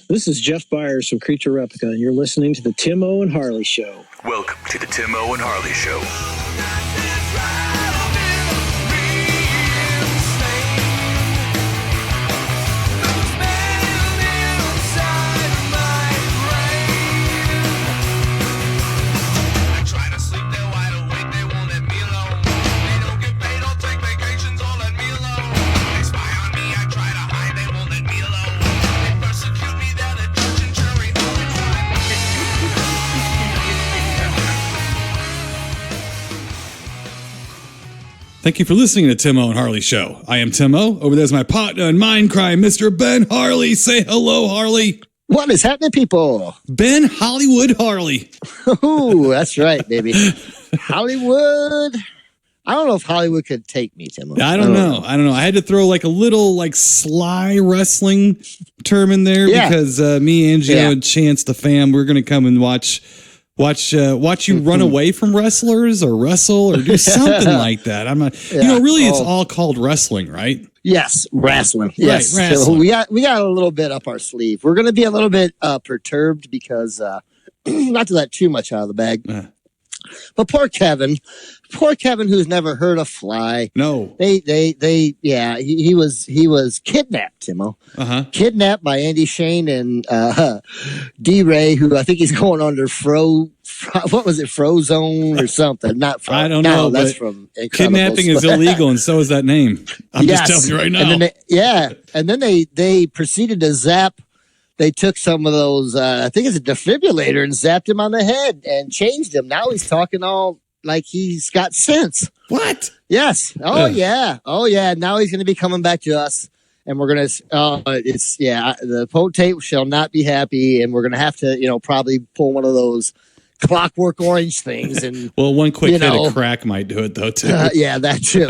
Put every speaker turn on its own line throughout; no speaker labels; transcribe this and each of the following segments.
This is Jeff Beyers from Creatureplica, and you're listening to the Tim O and Harley Show.
Welcome to the Tim O and Harley Show.
Thank you for listening to Tim O and Harley Show. I am Tim O. Over there's my partner in mind crime, Mr. Ben Harley. Say hello, Harley.
What is happening, people?
Ben Hollywood Harley.
Ooh, that's right, baby. Hollywood. I don't know if Hollywood could take me, Tim.
I don't know. I had to throw like a little like sly wrestling term in there because me, Angio, and Chance, the fam, we're going to come and watch you run away from wrestlers or wrestle or do something like that. I'm not, really it's all called wrestling, right?
Yes. Wrestling. Yes.
Right, wrestling.
So we got a little bit up our sleeve. We're going to be a little bit perturbed because, not to let too much out of the bag, but poor Kevin, who's never heard a fly.
No,
he was kidnapped, Timo. Kidnapped by Andy Shane and D Ray, who I think he's going under what was it, Frozone or something? Not Fro.
I don't know.
That's from Incredibles.
Kidnapping is illegal, and so is that name. I'm just telling you right now.
And then they proceeded to zap. They took some of those, I think it's a defibrillator, and zapped him on the head and changed him. Now he's talking all like he's got sense.
What?
Yes. Oh, yeah. Now he's going to be coming back to us, and we're going to, the potentate shall not be happy, and we're going to have to, probably pull one of those Clockwork Orange things. And
well, one quick hit of crack might do it, though, too.
That too.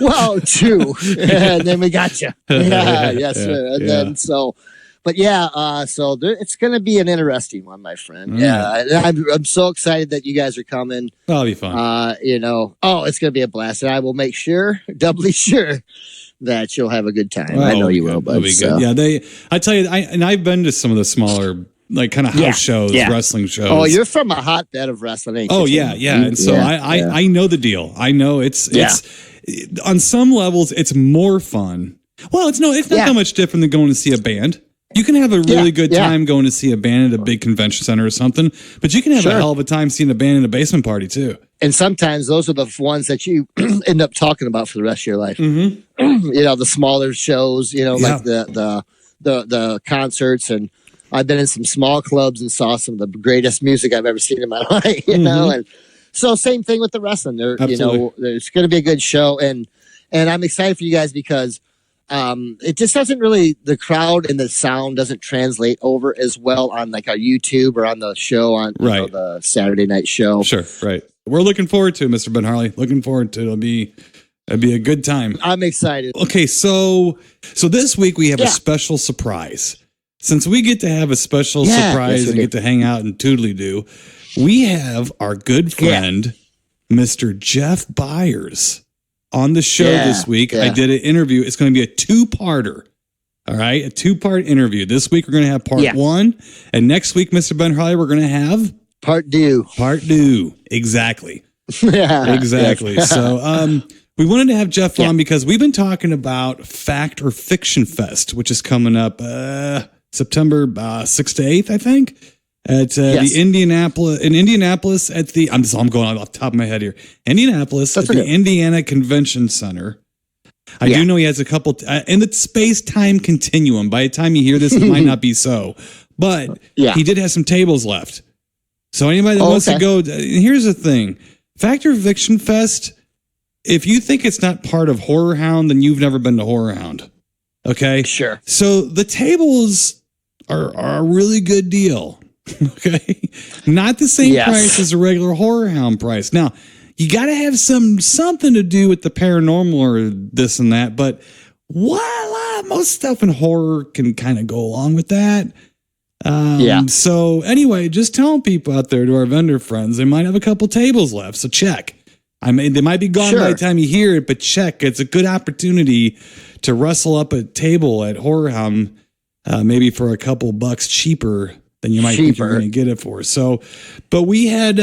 Well, two. And then we got you. Then so... But so it's going to be an interesting one, my friend. I'm so excited that you guys are coming.
That'll be fun.
It's going to be a blast, and I will make sure, doubly sure, that you'll have a good time.
Oh,
I know you will, bud.
That'll be good. Yeah, I tell you, I've been to some of the smaller, like kind of house shows, wrestling shows.
Oh, you're from a hotbed of wrestling, ain't you?
Oh, yeah. And so I know the deal. I know it's on some levels it's more fun. Well, it's not that much different than going to see a band. You can have a really good time going to see a band at a big convention center or something, but you can have a hell of a time seeing a band in a basement party too.
And sometimes those are the ones that you end up talking about for the rest of your life.
Mm-hmm.
The smaller shows, like the concerts. And I've been in some small clubs and saw some of the greatest music I've ever seen in my life, and so same thing with the wrestling. It's going to be a good show. And I'm excited for you guys because it just doesn't really, the crowd and the sound doesn't translate over as well on like our YouTube or on the show on the Saturday night show.
Sure, right. We're looking forward to it, Mr. Ben Harley. Looking forward to it. It'll be a good time.
I'm excited.
Okay, so this week we have a special surprise. Since we get to have a special surprise and get to hang out and toodly-doo, we have our good friend, Mr. Jeff Beyers, on the show this week. I did an interview. It's going to be a two-parter. All right, a two-part interview. This week we're going to have part one, and next week, Mr. Ben Harley, we're going to have
part two.
Exactly. Exactly. So we wanted to have Jeff on because we've been talking about Fact or Fiction Fest, which is coming up September 6th to 8th, I think. At the Indianapolis at the I'm going off the top of my head here. Indianapolis at the Indiana Convention Center. I do know he has a couple in the space-time continuum. By the time you hear this, it might not be so, but he did have some tables left. So anybody that wants to go, here's the thing: Fact or Fiction Fest. If you think it's not part of Horror Hound, then you've never been to Horror Hound. Okay,
sure.
So the tables are a really good deal. Okay, not the same price as a regular Horror Hound price. Now, you got to have something to do with the paranormal or this and that, but most stuff in horror can kind of go along with that. So anyway, just telling people out there, to our vendor friends, they might have a couple tables left, so check. They might be gone by the time you hear it, but check. It's a good opportunity to rustle up a table at Horror Hound maybe for a couple bucks cheaper than you might think you're going to get it for. So, but we had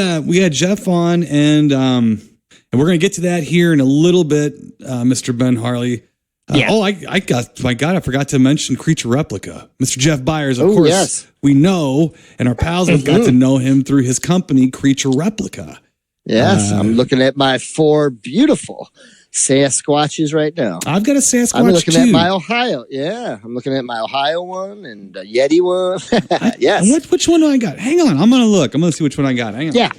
Jeff on, and we're going to get to that here in a little bit, Mr. Ben Harley. I forgot to mention Creatureplica. Mr. Jeff Beyers, of course, yes. We know, and our pals have got to know him through his company, Creatureplica.
Yes, I'm looking at my 4 beautiful Sasquatches right now.
I've got a Sasquatch
I'm looking
too.
at my Ohio. Yeah, I'm looking at my Ohio one and a Yeti one. Yes.
Which one do I got? Hang on, I'm going to look. I'm going to see which one I got. Hang on.
Yeah.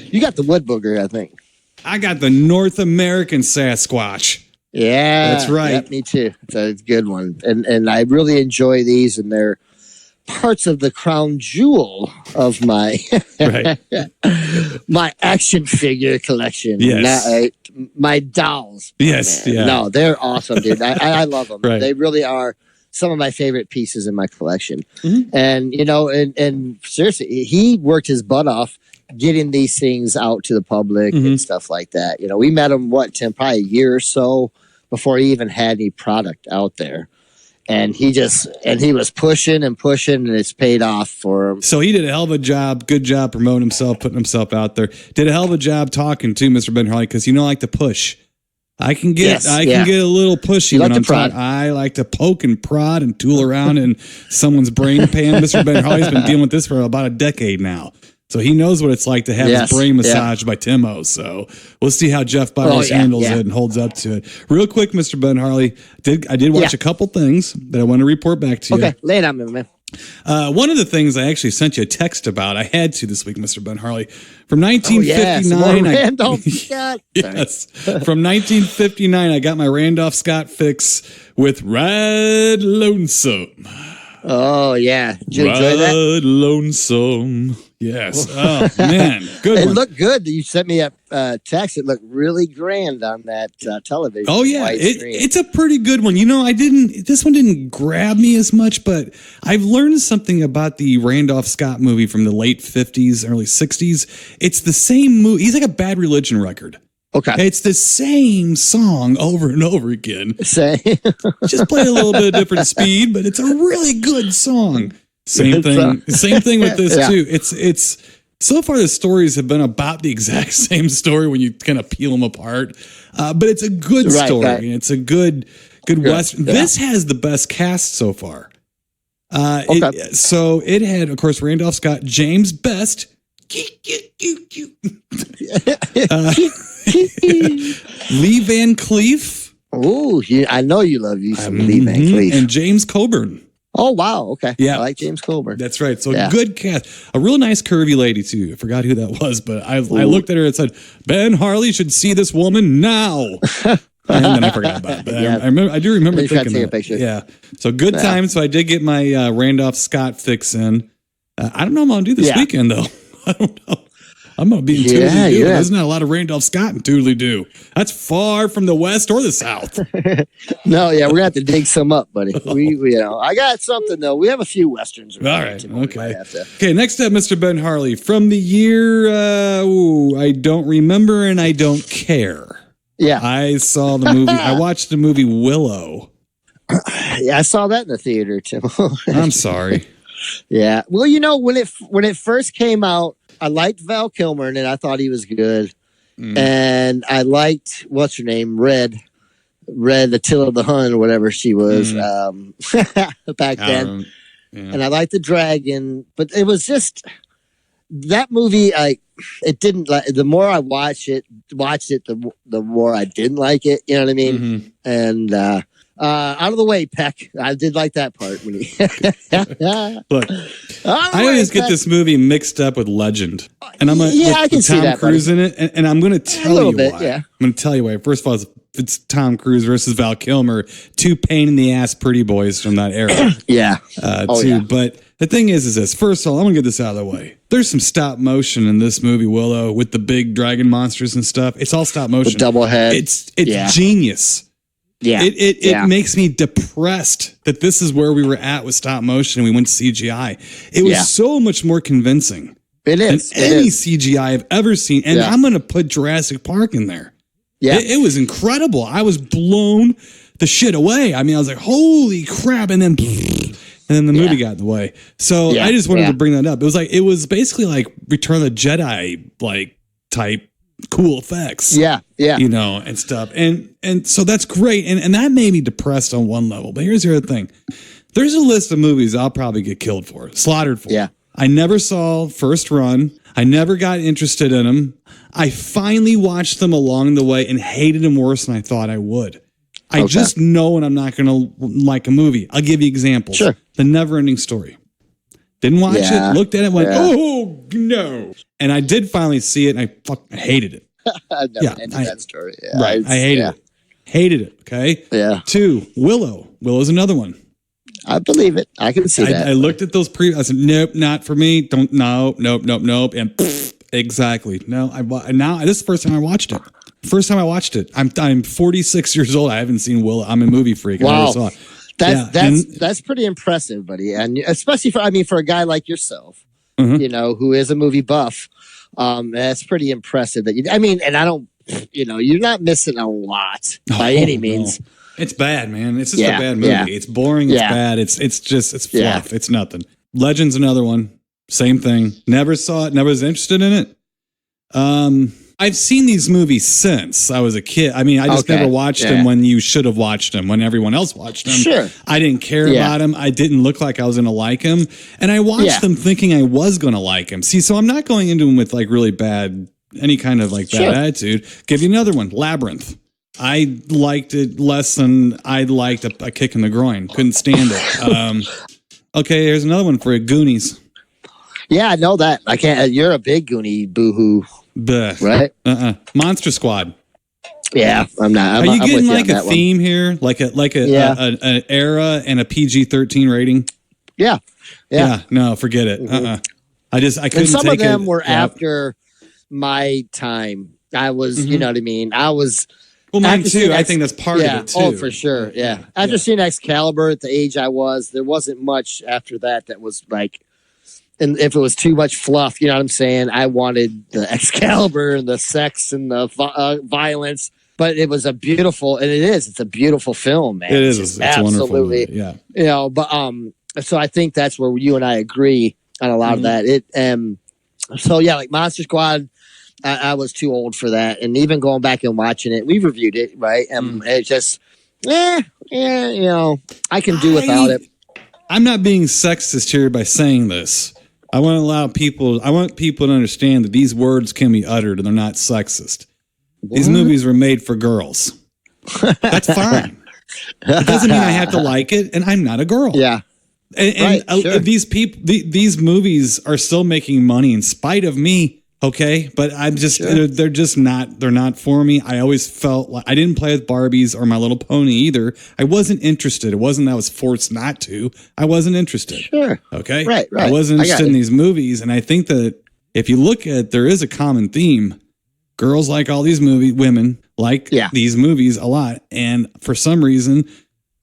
You got the wood booger, I think.
I got the North American Sasquatch.
Yeah,
that's right.
Yep, me too. It's a good one, and I really enjoy these, and they're parts of the crown jewel of my my action figure collection.
Yes,
my dolls.
Yes,
man.
Yeah.
No, they're awesome, dude. I love them.
Right.
They really are some of my favorite pieces in my collection. Mm-hmm. And and seriously, he worked his butt off getting these things out to the public and stuff like that. We met him, Tim, probably a year or so before he even had any product out there. And he was pushing and it's paid off for him.
So he did a hell of a job. Good job promoting himself, putting himself out there. Did a hell of a job talking to Mr. Ben Harley, because I like to push. I can get a little pushy when I'm talking. I like to poke and prod and tool around in someone's brain pan. Mr. Ben Harley's been dealing with this for about a decade now. So he knows what it's like to have his brain massaged by Timo. So we'll see how Jeff Beyers handles it and holds up to it. Real quick, Mr. Ben Harley, I did watch a couple things that I want to report back to you.
Okay, lay it on me, man.
One of the things I actually sent you a text about, I had to this week, Mr. Ben Harley, from 1959.
Randolph Scott.
Yes, from 1959, I got my Randolph Scott fix with Ride Lonesome.
Oh yeah, did you enjoy that?
Ride Lonesome. Yes. Oh man, good.
It
one.
looked good. You sent me a text. It looked really grand on that television.
Oh yeah, it's a pretty good one. This one didn't grab me as much, but I've learned something about the Randolph Scott movie from the late 50s, early 60s. It's the same movie. He's like a Bad Religion record.
Okay.
It's the same song over and over again.
Same.
Just play a little bit of different speed, but it's a really good song. Same thing with this too. It's so far the stories have been about the exact same story when you kind of peel them apart. But it's a good story. Right. And it's a good Western. Yeah. This has the best cast so far. It had, of course, Randolph Scott, James Best, Lee Van Cleef.
Oh, I know you love you some Lee Van Cleef.
And James Coburn.
Oh, wow. Okay.
Yeah.
I like James Coburn.
That's right. So good cast. A real nice curvy lady, too. I forgot who that was, but I looked at her and said, Ben Harley should see this woman now. And then I forgot about it. But I do remember thinking that.
A picture.
Yeah. So good time. So I did get my Randolph Scott fix in. I don't know what I'm going to do this weekend, though. I don't know. I'm going to be in Toodly-Doo. There's not a lot of Randolph Scott in Toodly-Doo. That's far from the West or the South.
No, we're going to have to dig some up, buddy. I got something, though. We have a few Westerns.
All right. Okay. Okay, next up, Mr. Ben Harley. From the year, I don't remember and I don't care.
Yeah.
I saw the movie. I watched the movie Willow.
Yeah, I saw that in the theater, Tim.
I'm sorry.
Yeah. Well, when it first came out, I liked Val Kilmer, and I thought he was good. And I liked, what's her name? Red Attila the Hun, or whatever she was back then. And I liked the dragon, but it was just that movie. It didn't like. The more I watched it, the more I didn't like it. You know what I mean? Mm-hmm. And out of the way, Peck. I did like that part when he.
Look, I always get this movie mixed up with Legend, and I'm
I can see
Tom
that,
Cruise in it, and I'm going to tell you why.
Yeah.
I'm going to tell you why. First of all, it's Tom Cruise versus Val Kilmer, two pain in the ass pretty boys from that era. But the thing is this. First of all, I'm going to get this out of the way. There's some stop motion in this movie, Willow, with the big dragon monsters and stuff. It's all stop motion.
The double head.
It's genius.
Yeah.
It makes me depressed that this is where we were at with stop motion and we went to CGI. It was so much more convincing than any CGI I've ever seen. And I'm going to put Jurassic Park in there. Yeah. It was incredible. I was blown the shit away. I mean, I was like, holy crap. And then the movie got in the way. So I just wanted to bring that up. It was basically like Return of the Jedi, like type cool effects.
Yeah.
You know, and stuff. And so that's great. And that made me depressed on one level. But here's the other thing. There's a list of movies I'll probably get killed for, slaughtered for.
Yeah.
I never saw First Run. I never got interested in them. I finally watched them along the way and hated them worse than I thought I would. I just know when I'm not going to like a movie. I'll give you examples.
Sure.
The Never-Ending Story. Didn't watch it, looked at it, went, oh, no. And I did finally see it, and I fucking hated it.
I've never ended that story. Yeah,
right. I hated it. Hated it, okay?
Yeah.
2, Willow. Willow's another one. I
believe it. I can see that.
I looked at those I said, nope, not for me. Nope. And exactly. No, this is the first time I watched it. I'm 46 years old. I haven't seen Willow. I'm a movie freak.
Wow.
I never saw it.
That's pretty impressive, buddy. And especially for a guy like yourself, you know, who is a movie buff. That's pretty impressive and I don't, you know, you're not missing a lot by any means.
No. It's bad, man. It's just a bad movie. Yeah. It's boring. It's bad. It's fluff. Yeah. It's nothing. Legend's another one. Same thing. Never saw it. Never was interested in it. I've seen these movies since I was a kid. I mean, I just never watched them when you should have watched them, when everyone else watched them.
Sure.
I didn't care about them. I didn't look like I was going to like them. And I watched them thinking I was going to like them. See, so I'm not going into them with like really bad, any kind of like bad attitude. Give you another one, Labyrinth. I liked it less than I liked a kick in the groin. Couldn't stand it. Okay, here's another one for you, Goonies.
Yeah, I know that. I can't. You're a big Goonie boohoo, right?
Monster Squad.
Yeah, I'm not.
Are you getting like a theme here, like an era and a PG-13 rating?
Yeah.
No, forget it. I couldn't.
And some
take
of them
it.
were after my time. I was, you know what I mean. I was.
Well, mine too. I think that's part of it too.
Oh, for sure. Yeah. After seeing Excalibur at the age I was, there wasn't much after that was like, and if it was too much fluff, you know what I'm saying? I wanted the Excalibur and the sex and the violence, but it was it's a beautiful film, man.
It is. It's
absolutely.
Wonderful. Yeah.
You know, but, so I think that's where you and I agree on a lot of that. So yeah, like Monster Squad, I was too old for that. And even going back and watching it, we reviewed it, right? And it just, you know, I can do without it.
I'm not being sexist here by saying this. I want people to understand that these words can be uttered and they're not sexist. What? These movies were made for girls. That's fine. It doesn't mean I have to like it, and I'm not a girl.
Yeah.
And sure. These movies are still making money in spite of me. Okay, but I'm just they're not for me. I always felt like I didn't play with Barbies or My Little Pony either. I wasn't interested. It wasn't that I was forced not to. I wasn't interested.
Sure.
Okay.
Right.
I wasn't interested in these movies, and I think that if you look at, there is a common theme. Girls like all these movies. Women like these movies a lot, and for some reason,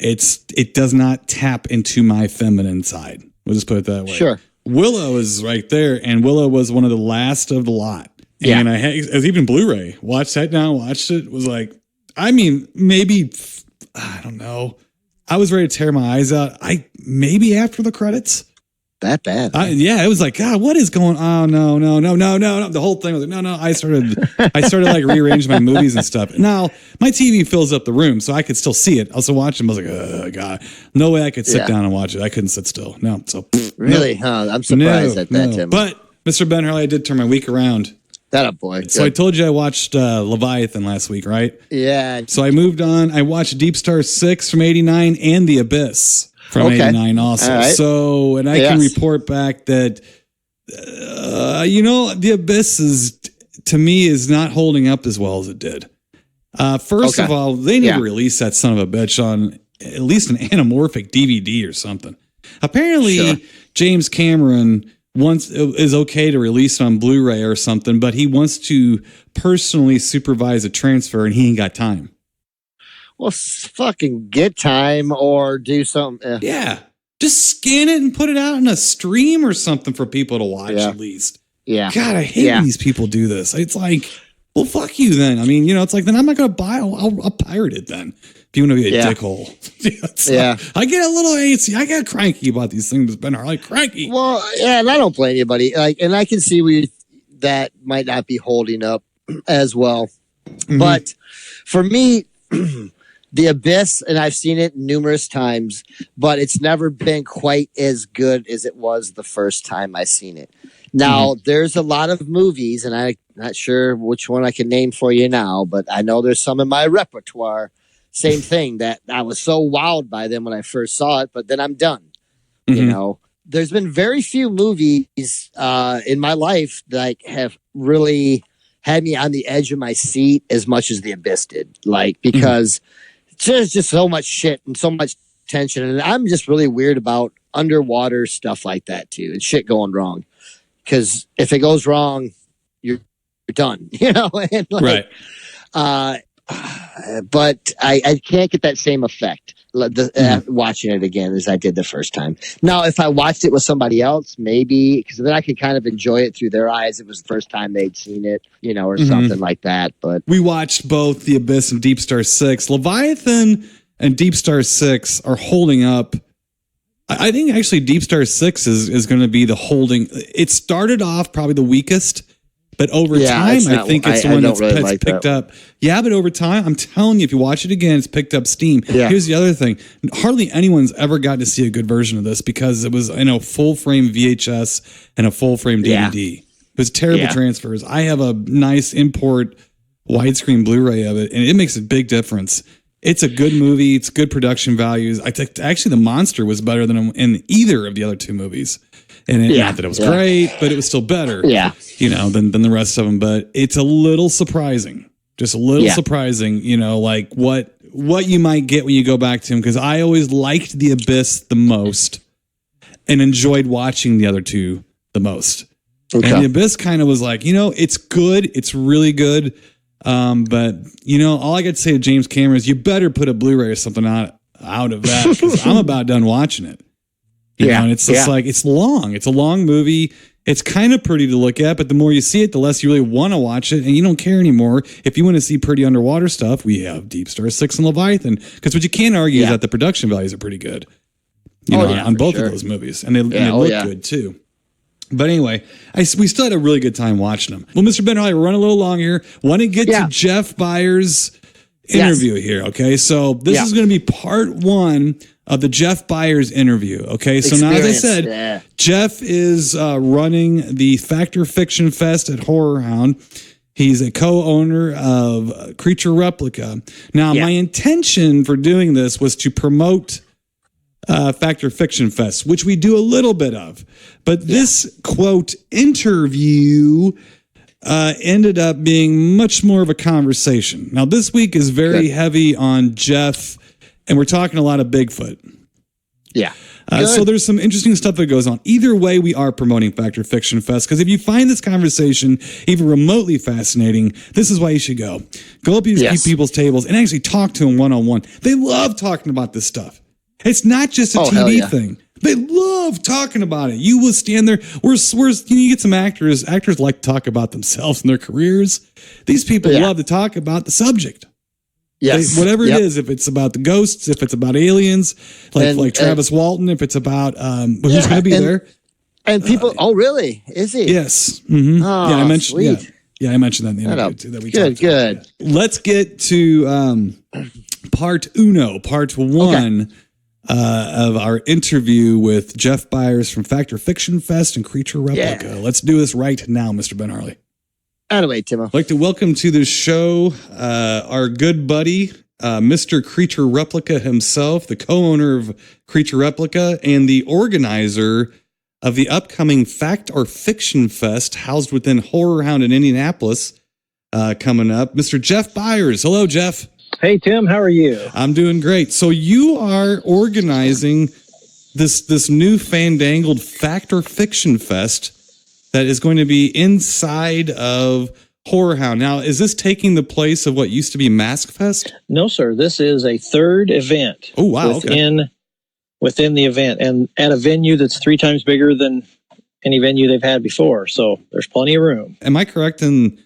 it does not tap into my feminine side. We'll just put it that way.
Sure.
Willow is right there, and Willow was one of the last of the lot.
Yeah.
And it was even Blu-ray. Watched it, was like, I mean, maybe, I don't know. I was ready to tear my eyes out. Maybe after the credits.
That bad.
It was like, God, what is going on? No. The whole thing was like, no. I started like rearranging my movies and stuff. Now my TV fills up the room, so I could still see it. I also watched them. I was like, oh God, no way I could sit down and watch it. I couldn't sit still. No. So
really, huh? I'm surprised at that, Tim.
But Mr. Ben Harley, I did turn my week around.
That a boy.
So I told you I watched Leviathan last week, right?
Yeah.
So I moved on. I watched Deep Star 6 from 89 and The Abyss from 89 also. Right. So, and I can report back that, The Abyss to me is not holding up as well as it did. First of all, they need to release that son of a bitch on at least an anamorphic DVD or something. Apparently, James Cameron is okay to release on Blu-ray or something, but he wants to personally supervise a transfer and he ain't got time.
Well, fucking get time or do something.
Yeah. Just scan it and put it out in a stream or something for people to watch at least.
Yeah.
God, I hate when these people do this. It's like, well, fuck you then. I mean, it's like, then I'm not going to buy it. I'll pirate it then. If If you want to be a dickhole. I get a little antsy. I get cranky about these things, Ben Harley. Cranky.
Well, yeah, and I don't blame anybody. And I can see that might not be holding up as well. Mm-hmm. But for me, The Abyss, and I've seen it numerous times, but it's never been quite as good as it was the first time I seen it. Now, there's a lot of movies, and I'm not sure which one I can name for you now, but I know there's some in my repertoire. Same thing, that I was so wowed by them when I first saw it, but then I'm done. You know, there's been very few movies in my life that have really had me on the edge of my seat as much as The Abyss did. Like, because there's just so much shit and so much tension. And I'm just really weird about underwater stuff like that too, and shit going wrong. Because if it goes wrong, you're done, you know? And like, right. But I can't get that same effect watching it again as I did the first time. Now, if I watched it with somebody else, maybe, because then I could kind of enjoy it through their eyes. It was the first time they'd seen it, you know, or something like that. But
we watched both The Abyss and Deep Star 6. Leviathan and Deep Star 6 are holding up. I think actually Deep Star 6 is going to be the holding. It started off probably the weakest, but over time, I think it's the one that's really picked up. Yeah, but over time, I'm telling you, if you watch it again, it's picked up steam. Yeah. Here's the other thing. Hardly anyone's ever gotten to see a good version of this because it was in a full-frame VHS and a full-frame DVD. It was terrible transfers. I have a nice import widescreen Blu-ray of it, and it makes a big difference. It's a good movie. It's good production values. I think actually the monster was better than in either of the other two movies. And not that it was great, but it was still better, you know, than the rest of them. But it's a little surprising, just a little surprising, you know, like what you might get when you go back to them. Because I always liked The Abyss the most and enjoyed watching the other two the most. Okay. And The Abyss kind of was like, you know, it's good. It's really good. But, you know, all I got to say to James Cameron is you better put a Blu-ray or something out of that because I'm about done watching it. You know, and it's just like, it's long. It's a long movie. It's kind of pretty to look at, but the more you see it, the less you really want to watch it, and you don't care anymore. If you want to see pretty underwater stuff, we have Deep Star 6 and Leviathan. Because what you can't argue is that the production values are pretty good. You know, on both of those movies. And they look good, too. But anyway, we still had a really good time watching them. Well, Mr. Ben Harley, we're running a little long here. Want to get to Jeff Beyers' interview here, okay? So this is going to be part one of the Jeff Beyers interview. Okay. So now, as I said, Jeff is running the Factor Fiction Fest at Horror Hound. He's a co-owner of Creatureplica. Now, my intention for doing this was to promote Factor Fiction Fest, which we do a little bit of. But this, quote, interview ended up being much more of a conversation. Now, this week is very heavy on Jeff, and we're talking a lot of Bigfoot. Yeah. So there's some interesting stuff that goes on. Either way, we are promoting Factor Fiction Fest, because if you find this conversation even remotely fascinating, this is why you should go. Go up to these people's tables and actually talk to them one-on-one. They love talking about this stuff. It's not just a TV thing. They love talking about it. You will stand there. You get some actors. Actors like to talk about themselves and their careers. These people love to talk about the subject. Yes. Whatever it is, if it's about the ghosts, if it's about aliens, like Travis Walton, if it's about who's going to be there. And people, really? Is he? Yes. Mm-hmm. Oh, I mentioned. Sweet. Yeah, I mentioned that in the interview too. That we good. Let's get to part one of our interview with Jeff Beyers from Factor Fiction Fest and Creatureplica. Yeah. Let's do this right now, Mr. Ben Harley.
Anyway, Timo.
I'd like to welcome to the show our good buddy, Mr. Creatureplica himself, the co-owner of Creatureplica and the organizer of the upcoming Fact or Fiction Fest housed within Horror Hound in Indianapolis coming up. Mr. Jeff Beyers. Hello, Jeff.
Hey, Tim. How are you?
I'm doing great. So you are organizing this new fandangled Fact or Fiction Fest that is going to be inside of Horror Hound. Now, is this taking the place of what used to be Mask Fest?
No, sir. This is a third event.
Oh, wow.
Within the event, and at a venue that's 3 times bigger than any venue they've had before. So there's plenty of room.
Am I correct in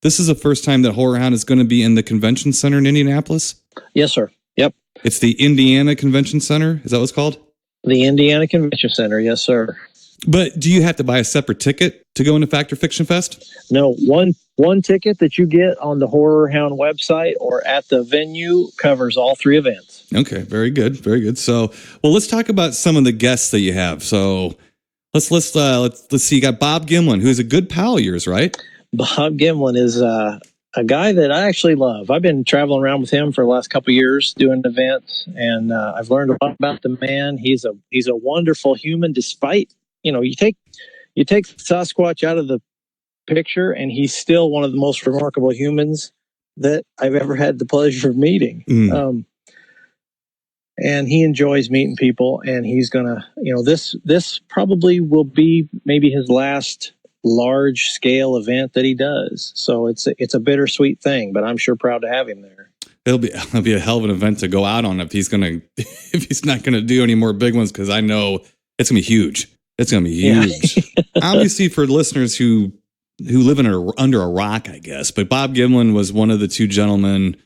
this is the first time that Horror Hound is going to be in the convention center in Indianapolis?
Yes, sir. Yep.
It's the Indiana Convention Center. Is that what it's called?
The Indiana Convention Center. Yes, sir.
But do you have to buy a separate ticket to go into Fact or Fiction Fest?
No, one ticket that you get on the Horror Hound website or at the venue covers all 3 events.
Okay, very good, very good. So, well, let's talk about some of the guests that you have. So, let's see. You got Bob Gimlin, who's a good pal of yours, right?
Bob Gimlin is a guy that I actually love. I've been traveling around with him for the last couple of years doing events, and I've learned a lot about the man. He's a wonderful human, despite you take Sasquatch out of the picture, and he's still one of the most remarkable humans that I've ever had the pleasure of meeting. And he enjoys meeting people, and he's gonna, this probably will be maybe his last large scale event that he does. So it's a bittersweet thing, but I'm sure proud to have him there.
It'll be a hell of an event to go out on if he's not gonna do any more big ones, because I know it's gonna be huge. It's gonna be huge. Yeah. Obviously, for listeners who live under a rock, I guess, but Bob Gimlin was one of the 2 gentlemen,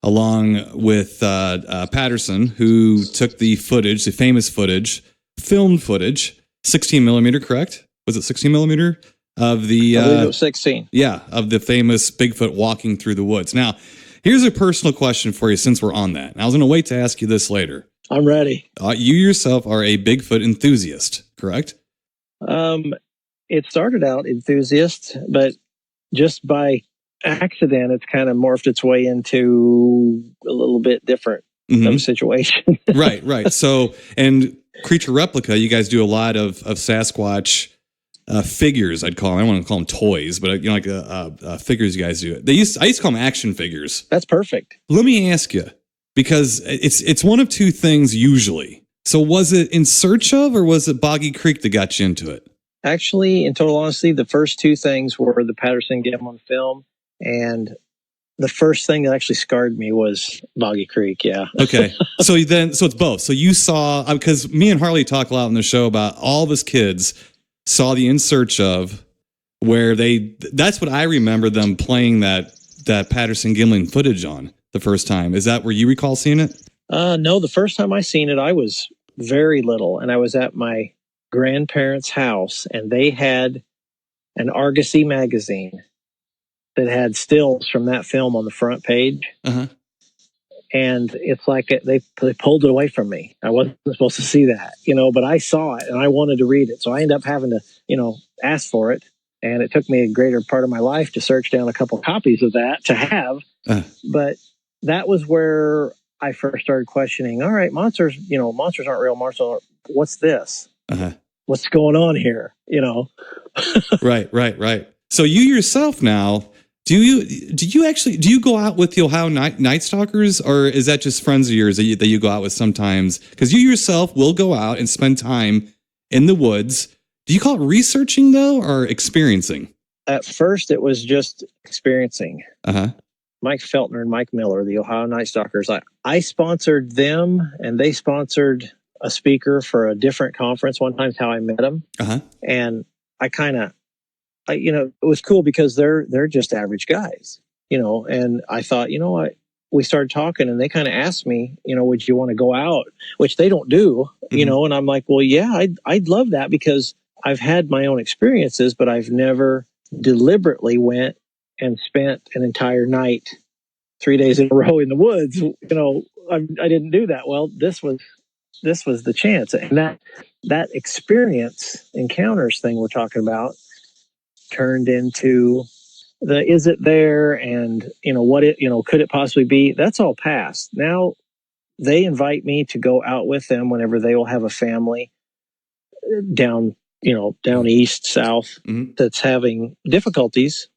along with Patterson, who took the footage, the famous footage, filmed footage, 16 millimeter, correct? Was it 16 millimeter? Of the
I believe it was 16.
Yeah, of the famous Bigfoot walking through the woods. Now, here's a personal question for you since we're on that. And I was going to wait to ask you this later.
I'm ready.
You yourself are a Bigfoot enthusiast, correct?
It started out enthusiast, but just by accident, it's kind of morphed its way into a little bit different of a situation.
Right. So, and Creatureplica, you guys do a lot of Sasquatch figures. I'd call them. I don't want to call them toys, but figures you guys do. I used to call them action figures.
That's perfect.
Let me ask you, because it's one of 2 things usually. So was it In Search Of, or was it Boggy Creek that got you into it?
Actually, in total honesty, the first 2 things were the Patterson Gimlin film, and the first thing that actually scarred me was Boggy Creek. Yeah. Okay.
So it's both. So you saw, because me and Harley talk a lot on the show about all of us kids saw the In Search Of, where that's what I remember them playing that Patterson Gimlin footage on the first time. Is that where you recall seeing it?
No, the first time I seen it, I was very little, and I was at my grandparents' house, and they had an Argosy magazine that had stills from that film on the front page. Uh-huh. And it's like they pulled it away from me. I wasn't supposed to see that, but I saw it and I wanted to read it. So I ended up having to, ask for it. And it took me a greater part of my life to search down a couple copies of that to have. But that was where I first started questioning, all right, monsters aren't real. Monsters, what's this? Uh-huh. What's going on here?
Right. So you yourself now, do you go out with the Ohio Night Stalkers, or is that just friends of yours that you go out with sometimes? Because you yourself will go out and spend time in the woods. Do you call it researching though, or experiencing?
At first, it was just experiencing.
Uh-huh.
Mike Feltner and Mike Miller, the Ohio Night Stalkers, I sponsored them, and they sponsored a speaker for a different conference. One time's how I met them. Uh-huh. And it was cool because they're just average guys, and I thought, we started talking, and they kind of asked me, would you want to go out, which they don't do, mm-hmm. And I'm like, well, yeah, I'd love that, because I've had my own experiences, but I've never deliberately went and spent an entire night, 3 days in a row in the woods. I didn't do that. Well, this was the chance. And that experience encounters thing we're talking about turned into the, is it there? And, could it possibly be? That's all past. Now they invite me to go out with them whenever they will have a family down east, south, mm-hmm. that's having difficulties.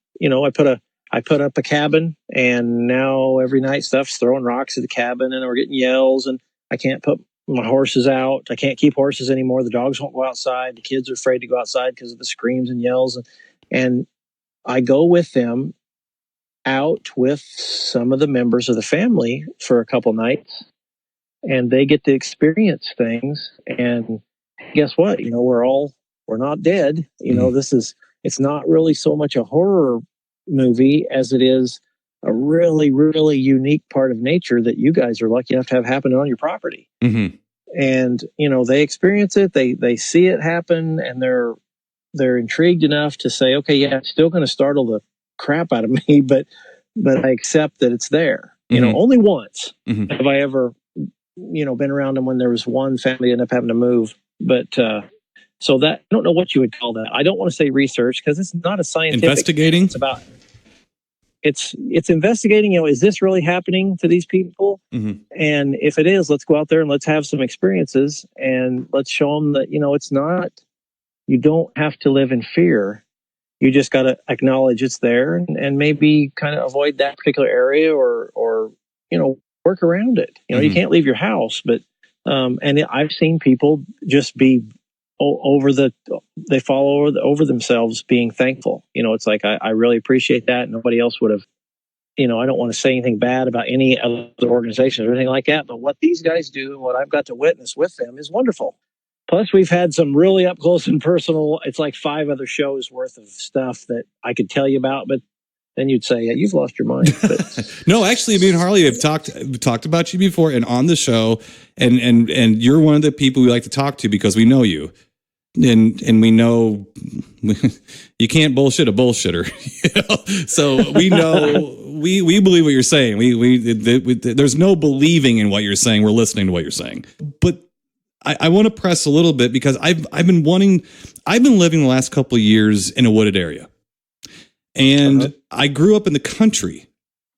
I put up a cabin, and now every night stuff's throwing rocks at the cabin, and we're getting yells, and I can't put my horses out. I can't keep horses anymore. The dogs won't go outside. The kids are afraid to go outside because of the screams and yells. And I go with them out with some of the members of the family for a couple nights, and they get to experience things. And guess what? We're not dead. Mm-hmm. It's not really so much a horror movie as it is a really, really unique part of nature that you guys are lucky enough to have happen on your property.
Mm-hmm.
And, they experience it, they see it happen, and they're intrigued enough to say, okay, yeah, it's still going to startle the crap out of me, but I accept that it's there.
Mm-hmm.
Only once
mm-hmm.
have I ever, been around them when there was one family ended up having to move. But, so that, I don't know what you would call that. I don't want to say research because it's not a scientific.
Investigating.
It's about, it's investigating, is this really happening to these people?
Mm-hmm.
And if it is, let's go out there and let's have some experiences and let's show them that, it's not, you don't have to live in fear. You just got to acknowledge it's there and maybe kind of avoid that particular area or work around it.
Mm-hmm.
You can't leave your house, but, and I've seen people just be they fall over themselves being thankful. It's like, I really appreciate that. Nobody else would have, I don't want to say anything bad about any other organization or anything like that, but what these guys do and what I've got to witness with them is wonderful. Plus, we've had some really up close and personal. It's like 5 other shows worth of stuff that I could tell you about, but then you'd say, you've lost your mind.
No, actually, me and Harley have talked about you before and on the show, and you're one of the people we like to talk to because we know you, and we know you can't bullshit a bullshitter. So we know we believe what you're saying. There's no believing in what you're saying. We're listening to what you're saying, but. I want to press a little bit because I've been living the last couple of years in a wooded area, and I grew up in the country,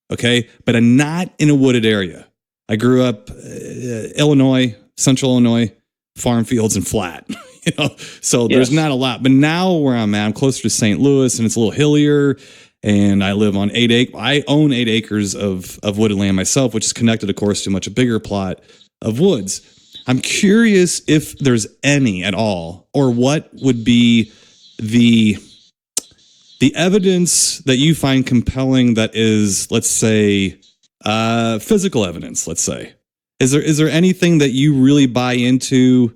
okay, but I'm not in a wooded area. I grew up Illinois, central Illinois, farm fields and flat, so there's not a lot. But now where I'm at, I'm closer to St. Louis, and it's a little hillier, and I live on I own 8 acres of wooded land myself, which is connected, of course, to a much bigger plot of woods. I'm curious if there's any at all, or what would be the evidence that you find compelling that is, let's say, physical evidence, let's say. Is there anything that you really buy into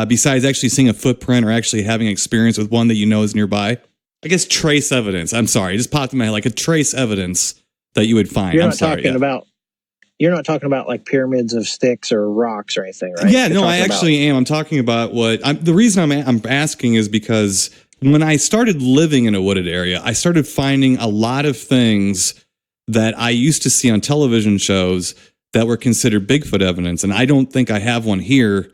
besides actually seeing a footprint or actually having experience with one that is nearby? I guess trace evidence. I'm sorry, it just popped in my head, like a trace evidence that you would find.
You're not talking about like pyramids of sticks or rocks or anything, right?
Yeah, no, I actually am. I'm talking about the reason I'm asking is because when I started living in a wooded area, I started finding a lot of things that I used to see on television shows that were considered Bigfoot evidence. And I don't think I have one here.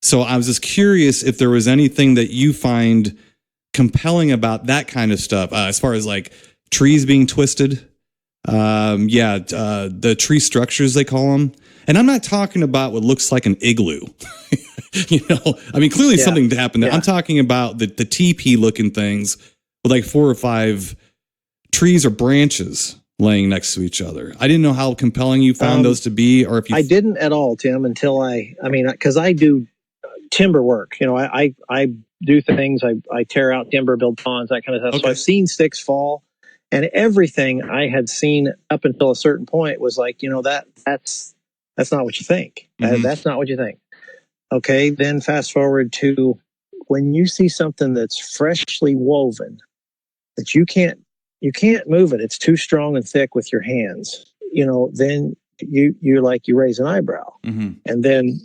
So I was just curious if there was anything that you find compelling about that kind of stuff, as far as like trees being twisted. The tree structures, they call them. And I'm not talking about what looks like an igloo. Clearly something happened there. I'm talking about the teepee looking things with like 4 or 5 trees or branches laying next to each other. I didn't know how compelling you found those to be, or if you...
I didn't at all, Tim, until because I do timber work. I do things, I tear out timber, build ponds, that kind of stuff. Okay. So I've seen sticks fall. And everything I had seen up until a certain point was like, that's not what you think. Mm-hmm. That's not what you think. Okay, then fast forward to when you see something that's freshly woven, that you can't move it. It's too strong and thick with your hands. Then you raise an eyebrow. Mm-hmm. And then,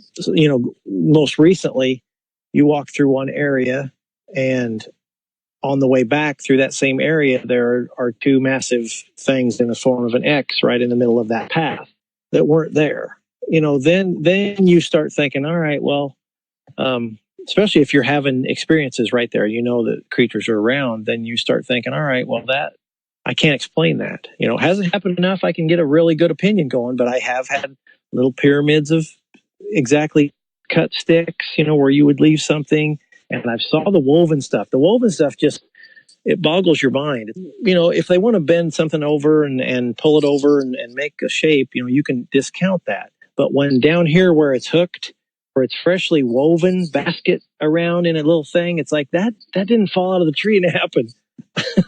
most recently, you walk through one area and on the way back through that same area, there are 2 massive things in the form of an X right in the middle of that path that weren't there. Then you start thinking, all right, well, especially if you're having experiences right there, that creatures are around, then you start thinking, all right, well, that I can't explain that. Hasn't happened enough. I can get a really good opinion going, but I have had little pyramids of exactly cut sticks, where you would leave something. And I saw the woven stuff. The woven stuff it boggles your mind. If they want to bend something over and pull it over and make a shape, you can discount that. But when down here where it's hooked, where it's freshly woven basket around in a little thing, it's like that didn't fall out of the tree and it happened.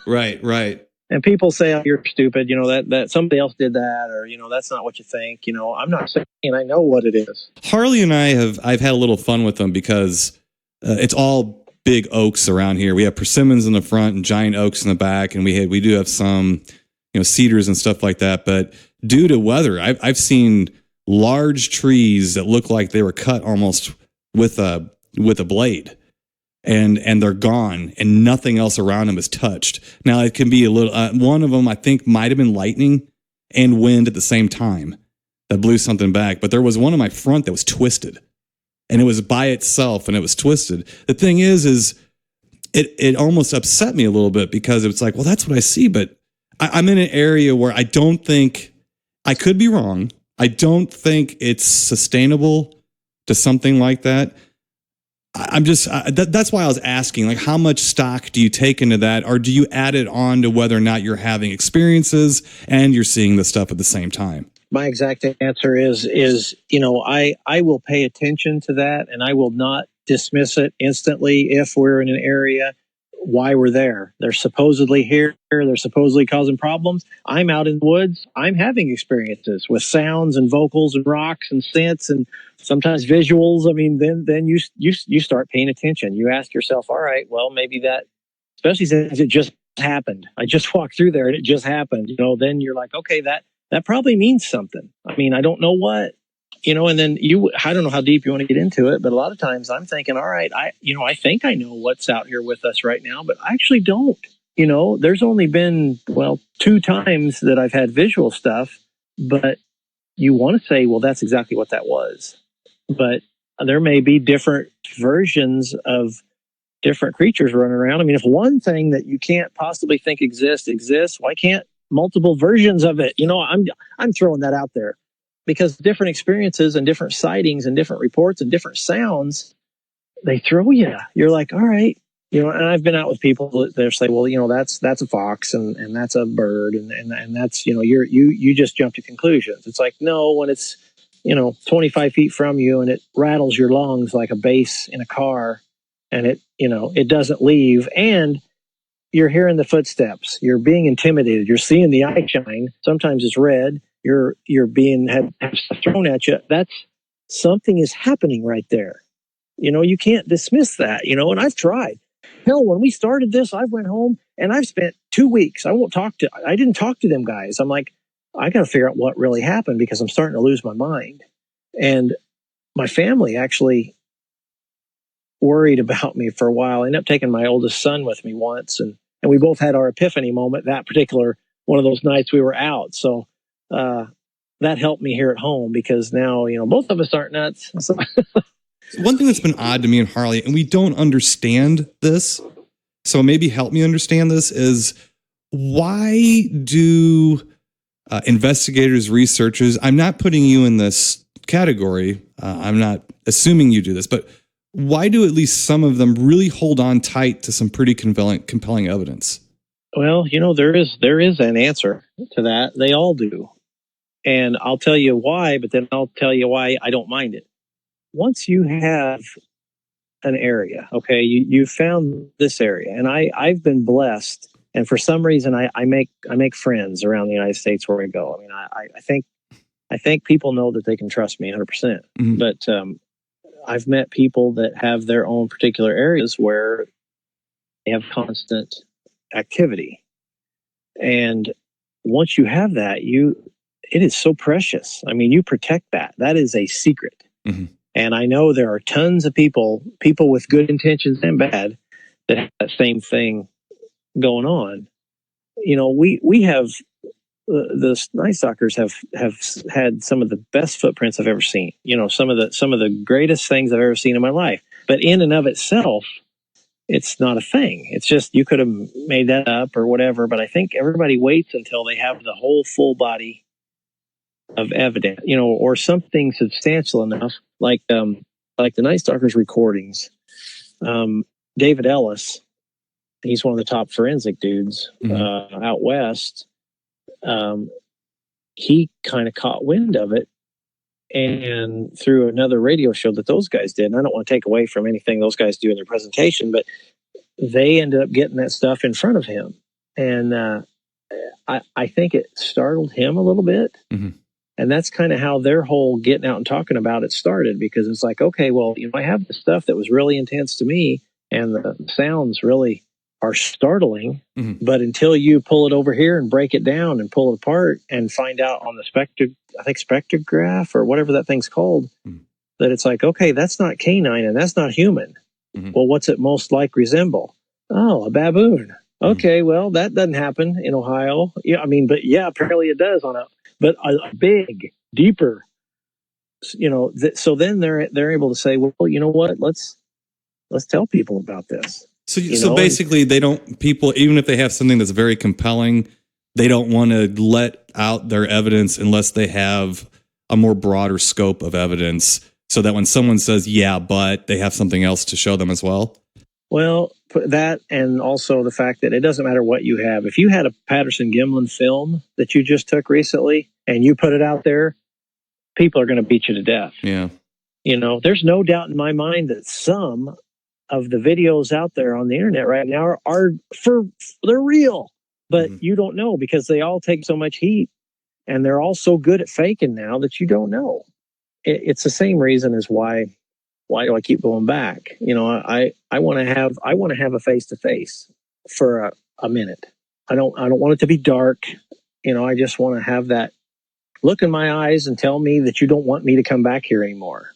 Right.
And people say, oh, you're stupid, that somebody else did that, or, that's not what you think. I'm not saying I know what it is.
Harley and I've had a little fun with them because it's all big oaks around here. We have persimmons in the front and giant oaks in the back, and we do have some cedars and stuff like that. But due to weather, I've seen large trees that look like they were cut almost with a blade, and they're gone, and nothing else around them is touched. Now it can be a little. One of them I think might have been lightning and wind at the same time that blew something back. But there was one in my front that was twisted, and it was by itself, and it was twisted. The thing is it almost upset me a little bit, because it's like, well, that's what I see, but I'm in an area where I don't think, I could be wrong, I don't think it's sustainable to something like that. That's why I was asking, like, how much stock do you take into that, or do you add it on to whether or not you're having experiences and you're seeing the stuff at the same time?
My exact answer is I will pay attention to that, and I will not dismiss it instantly if we're in an area. Why we're there? They're supposedly here. They're supposedly causing problems. I'm out in the woods. I'm having experiences with sounds and vocals and rocks and scents and sometimes visuals. I mean, then you start paying attention. You ask yourself, all right, well, maybe that, especially since it just happened. I just walked through there and it just happened. Then you're like, okay, that probably means something. I mean, I don't know what. And then I don't know how deep you want to get into it, but a lot of times I'm thinking, all right, I think I know what's out here with us right now, but I actually don't. There's only been, 2 times that I've had visual stuff, but you want to say, well, that's exactly what that was. But there may be different versions of different creatures running around. I mean, if one thing that you can't possibly think exists, why can't multiple versions of it? I'm throwing that out there. Because different experiences and different sightings and different reports and different sounds, they throw you. You're like, all right. And I've been out with people that say, well, that's a fox and that's a bird and that's, you just jump to conclusions. It's like, no, when it's, 25 feet from you and it rattles your lungs like a bass in a car, and it doesn't leave, and you're hearing the footsteps, you're being intimidated, you're seeing the eye shine. Sometimes it's red. You're being had stuff thrown at you. That's something is happening right there. You can't dismiss that. And I've tried. Hell, when we started this, I went home and I've spent 2 weeks. I didn't talk to them guys. I'm like, I got to figure out what really happened, because I'm starting to lose my mind. And my family actually worried about me for a while. I ended up taking my oldest son with me once, and we both had our epiphany moment that particular one of those nights we were out. So that helped me here at home, because now, both of us aren't nuts. So.
One thing that's been odd to me and Harley, and we don't understand this, so maybe help me understand this, is why do investigators, researchers, I'm not putting you in this category, I'm not assuming you do this, but why do at least some of them really hold on tight to some pretty compelling evidence?
Well, there is an answer to that. They all do. And I'll tell you why, but then I'll tell you why I don't mind it. Once you have an area, okay, you found this area, and I've been blessed, and for some reason I make friends around the United States where I go. I mean, I think people know that they can trust me 100%. Mm-hmm. But I've met people that have their own particular areas where they have constant activity, and once you have that, it is so precious. I mean, you protect that. That is a secret. Mm-hmm. And I know there are tons of people with good intentions and bad, that have that same thing going on. We have the Night Stalkers have had some of the best footprints I've ever seen. Some of the greatest things I've ever seen in my life. But in and of itself, it's not a thing. It's just, you could have made that up or whatever. But I think everybody waits until they have the whole full body of evidence, or something substantial enough, like the Night Stalkers recordings. David Ellis, he's one of the top forensic dudes out west. He kind of caught wind of it, and through another radio show that those guys did. And I don't want to take away from anything those guys do in their presentation, but they ended up getting that stuff in front of him, and I think it startled him a little bit. Mm-hmm. And that's kind of how their whole getting out and talking about it started, because it's like, okay, well, I have the stuff that was really intense to me, and the sounds really are startling, but until you pull it over here and break it down and pull it apart and find out on the spectrograph or whatever that thing's called, that it's like, okay, that's not canine and that's not human. Well, what's it most like resemble? Oh, a baboon. Okay, well, that doesn't happen in Ohio. Yeah, I mean, but yeah, apparently it does but a big, deeper, so then they're able to say, well, you know what? Let's tell people about this.
So basically, people, even if they have something that's very compelling, they don't want to let out their evidence unless they have a more broader scope of evidence, so that when someone says, yeah, but they have something else to show them as well.
Well, that, and also the fact that it doesn't matter what you have. If you had a Patterson-Gimlin film that you just took recently and you put it out there, people are going to beat you to death.
Yeah.
There's no doubt in my mind that some of the videos out there on the internet right now they're real, but you don't know because they all take so much heat and they're all so good at faking now that you don't know. It's the same reason as why do I keep going back? I want to have a face-to-face for a minute. I don't want it to be dark. I just want to have that look in my eyes and tell me that you don't want me to come back here anymore.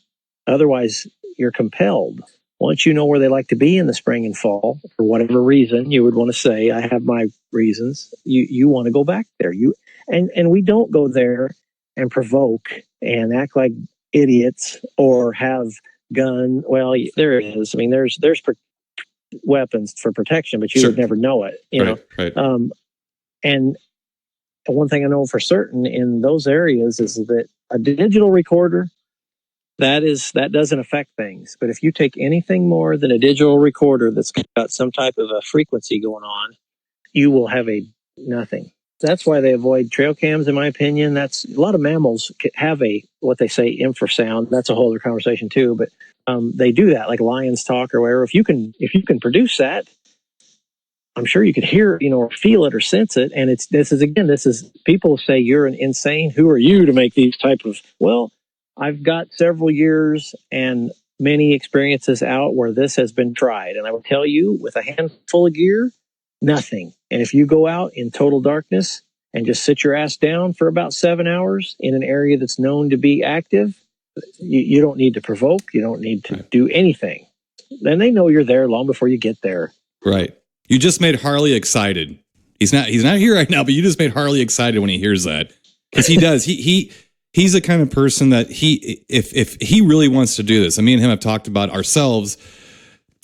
Otherwise, you're compelled. Once you know where they like to be in the spring and fall, for whatever reason, you would want to say, I have my reasons. You want to go back there. And we don't go there and provoke and act like idiots or have gun. Well, there is. I mean, there's weapons for protection, but you would never know it. You know.
Right.
And one thing I know for certain in those areas is that a digital recorder, that doesn't affect things. But if you take anything more than a digital recorder that's got some type of a frequency going on, you will have nothing. That's why they avoid trail cams, in my opinion. That's a lot of mammals have what they say infrasound. That's a whole other conversation too. But they do that, like lions talk or whatever. If you can produce that, I'm sure you could hear, or feel it or sense it. And this is people say you're an insane. Who are you to make these type of? Well, I've got several years and many experiences out where this has been tried. And I will tell you, with a handful of gear, nothing. And if you go out in total darkness and just sit your ass down for about 7 hours in an area that's known to be active, you don't need to provoke. You don't need to do anything. Then they know you're there long before you get there. Right.
You just made Harley excited. He's not here right now, but you just made Harley excited when he hears that. Because he does. He's the kind of person that if he really wants to do this, and me and him have talked about ourselves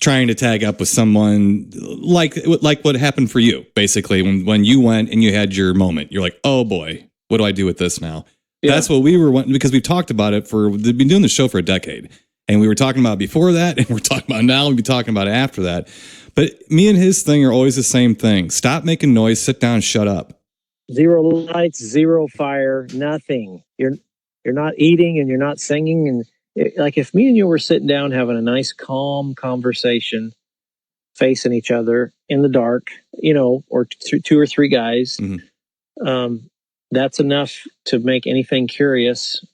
trying to tag up with someone like what happened for you, basically, when you went and you had your moment. You're like, oh boy, what do I do with this now? Yeah. That's what we were wanting, because we've talked about it we've been doing the show for a decade. And we were talking about it before that, and we're talking about it now, we'll be talking about it after that. But me and his thing are always the same thing. Stop making noise, sit down, shut up.
0 lights, 0 fire, nothing. You're not eating and you're not singing. And like if me and you were sitting down having a nice calm conversation, facing each other in the dark, or 2 or 3 guys, that's enough to make anything curious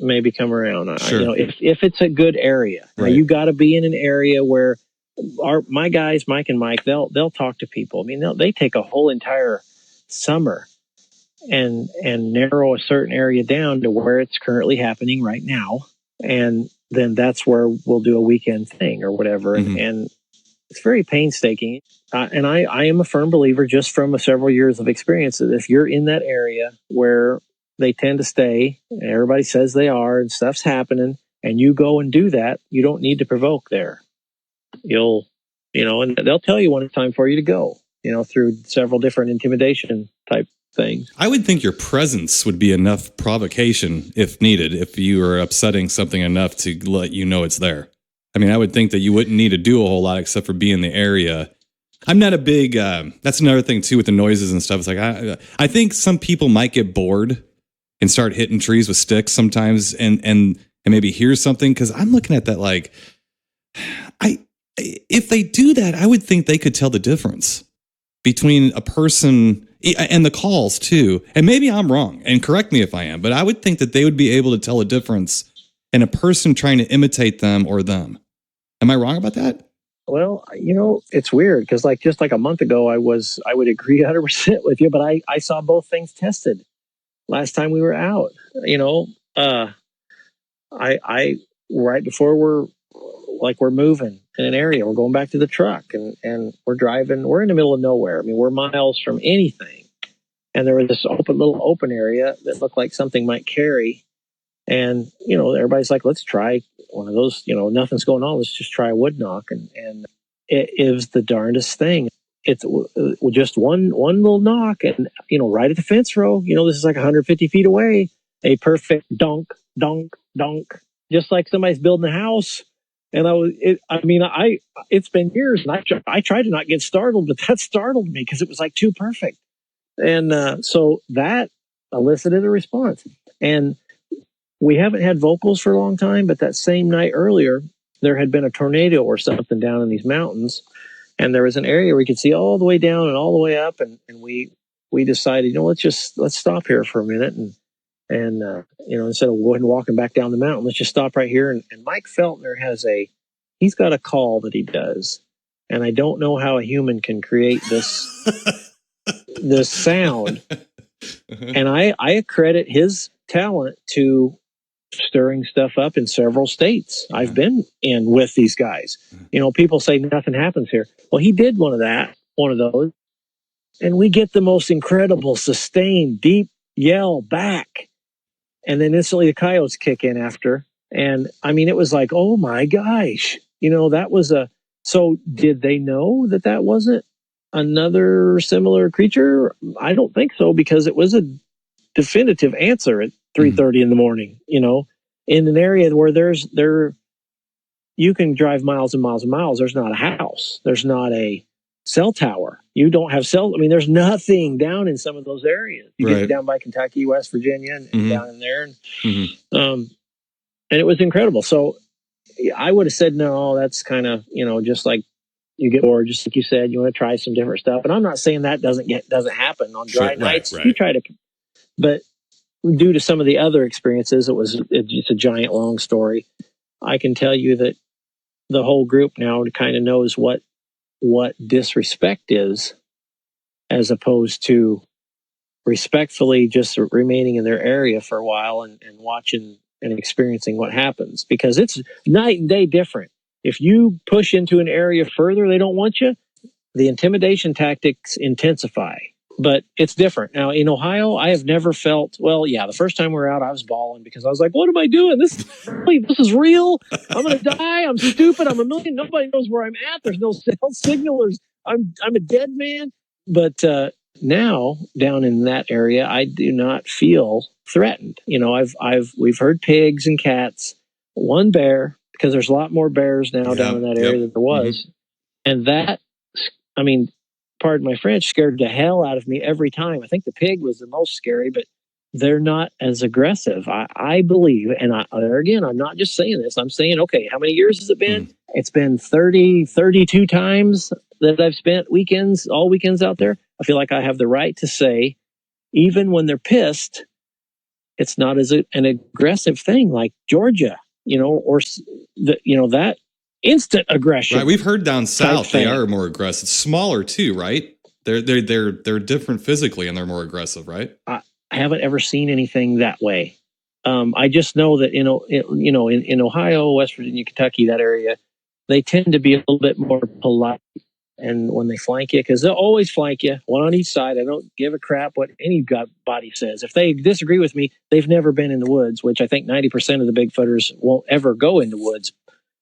maybe come around.
Sure.
If it's a good area, right. Now, you got to be in an area where my guys, Mike and Mike, they'll talk to people. I mean, they take a whole entire summer and narrow a certain area down to where it's currently happening right now, and then that's where we'll do a weekend thing or whatever. And it's very painstaking. And I am a firm believer, just from several years of experience, that if you're in that area where they tend to stay, and everybody says they are, and stuff's happening, and you go and do that, you don't need to provoke there. And they'll tell you when it's time for you to go, through several different intimidation type things.
I would think your presence would be enough provocation if needed, if you were upsetting something enough to let you know it's there. I mean, I would think that you wouldn't need to do a whole lot except for be in the area. I'm not a big, that's another thing too with the noises and stuff. It's like, I think some people might get bored and start hitting trees with sticks sometimes and maybe hear something. Cause I'm looking at that like, if they do that, I would think they could tell the difference between a person and the calls too. And maybe I'm wrong, and correct me if I am, but I would think that they would be able to tell a difference in a person trying to imitate them or them. Am I wrong about that?
Well, it's weird because just like a month ago, I would agree 100% with you, but I saw both things tested last time we were out. I right before we're moving in an area, we're going back to the truck and we're driving. We're in the middle of nowhere. I mean, we're miles from anything, and there was this little open area that looked like something might carry. And everybody's like, let's try one of those. Nothing's going on. Let's just try a wood knock, and it is the darndest thing. It's just one little knock, and right at the fence row. This is like 150 feet away. A perfect dunk, dunk, dunk, just like somebody's building a house. And it's been years, and I tried to not get startled, but that startled me because it was like too perfect. And so that elicited a response. And we haven't had vocals for a long time, but that same night earlier, there had been a tornado or something down in these mountains. And there was an area where you could see all the way down and all the way up. And we decided, let's stop here for a minute. And instead of going walking back down the mountain, let's just stop right here. And Mike Feltner he's got a call that he does. And I don't know how a human can create this sound. And I accredit his talent to stirring stuff up in several states I've been in with these guys. People say nothing happens here. Well, he did one of those, and we get the most incredible, sustained, deep yell back. And then instantly the coyotes kick in after. And it was like, oh my gosh, that was so did they know that wasn't another similar creature? I don't think so, because it was a definitive answer at 3:30 in the morning, in an area where you can drive miles and miles and miles. There's not a house. There's not a cell tower. You don't have there's nothing down in some of those areas. You get down by Kentucky, West Virginia, and down in there. And it was incredible. So I would have said, no, that's kind of, just like you get bored, just like you said, you want to try some different stuff. And I'm not saying that doesn't happen on dry nights. Right. You try to, but due to some of the other experiences, it's a giant long story. I can tell you that the whole group now kind of knows what disrespect is, as opposed to respectfully just remaining in their area for a while and watching and experiencing what happens, because it's night and day different. If you push into an area further, they don't want you. The intimidation tactics intensify, but it's different. Now in Ohio, I have never felt, the first time we were out, I was bawling because I was like, what am I doing? This is real. I'm going to die. I'm stupid. I'm a million. Nobody knows where I'm at. There's no cell signal. I'm a dead man. But now down in that area, I do not feel threatened. We've heard pigs and cats, one bear, because there's a lot more bears now down in that area than there was. And that, pardon my French, scared the hell out of me every time. I think the pig was the most scary, but they're not as aggressive. I believe, and again, I'm not just saying this. I'm saying, okay, how many years has it been? It's been 32 times that I've spent all weekends out there. I feel like I have the right to say, even when they're pissed, it's not as an aggressive thing like Georgia, or that instant aggression.
Right, we've heard down south they are more aggressive, smaller too, right? They're different physically and they're more aggressive, right?
I haven't ever seen anything that way. I just know that in Ohio, West Virginia, Kentucky, that area, they tend to be a little bit more polite. And when they flank you, because they'll always flank you, one on each side. I don't give a crap what anybody says. If they disagree with me, they've never been in the woods, which I think 90% of the Bigfooters won't ever go in the woods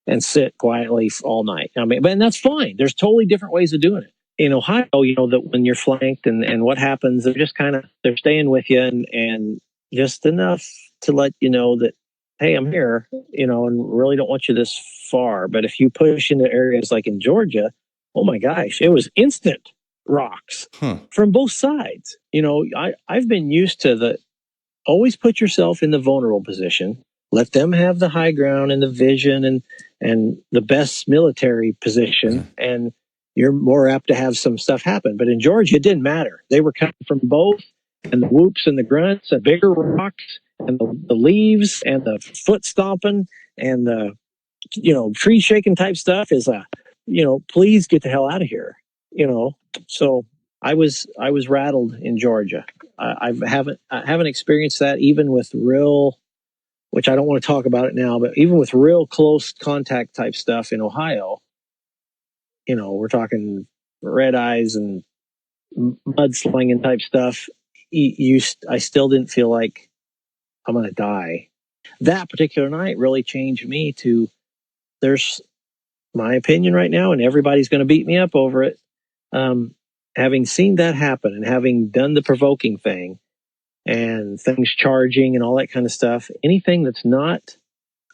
and sit quietly all night. And that's fine. There's totally different ways of doing it. In Ohio, that when you're flanked and what happens, they're staying with you and just enough to let you know that, hey, I'm here, and really don't want you this far. But if you push into areas like in Georgia, oh my gosh, it was instant rocks from both sides. I've been used to always put yourself in the vulnerable position. Let them have the high ground and the vision and the best military position, and you're more apt to have some stuff happen. But in Georgia, it didn't matter. They were coming from both, and the whoops and the grunts, and bigger rocks, and the leaves, and the foot stomping, and the tree shaking type stuff is please get the hell out of here. So I was rattled in Georgia. I haven't experienced that even with real, which I don't want to talk about it now, but even with real close contact type stuff in Ohio, we're talking red eyes and mudslinging type stuff. I still didn't feel like I'm going to die. That particular night really changed me to, there's my opinion right now, and everybody's going to beat me up over it. Having seen that happen and having done the provoking thing and things charging and all that kind of stuff, anything that's not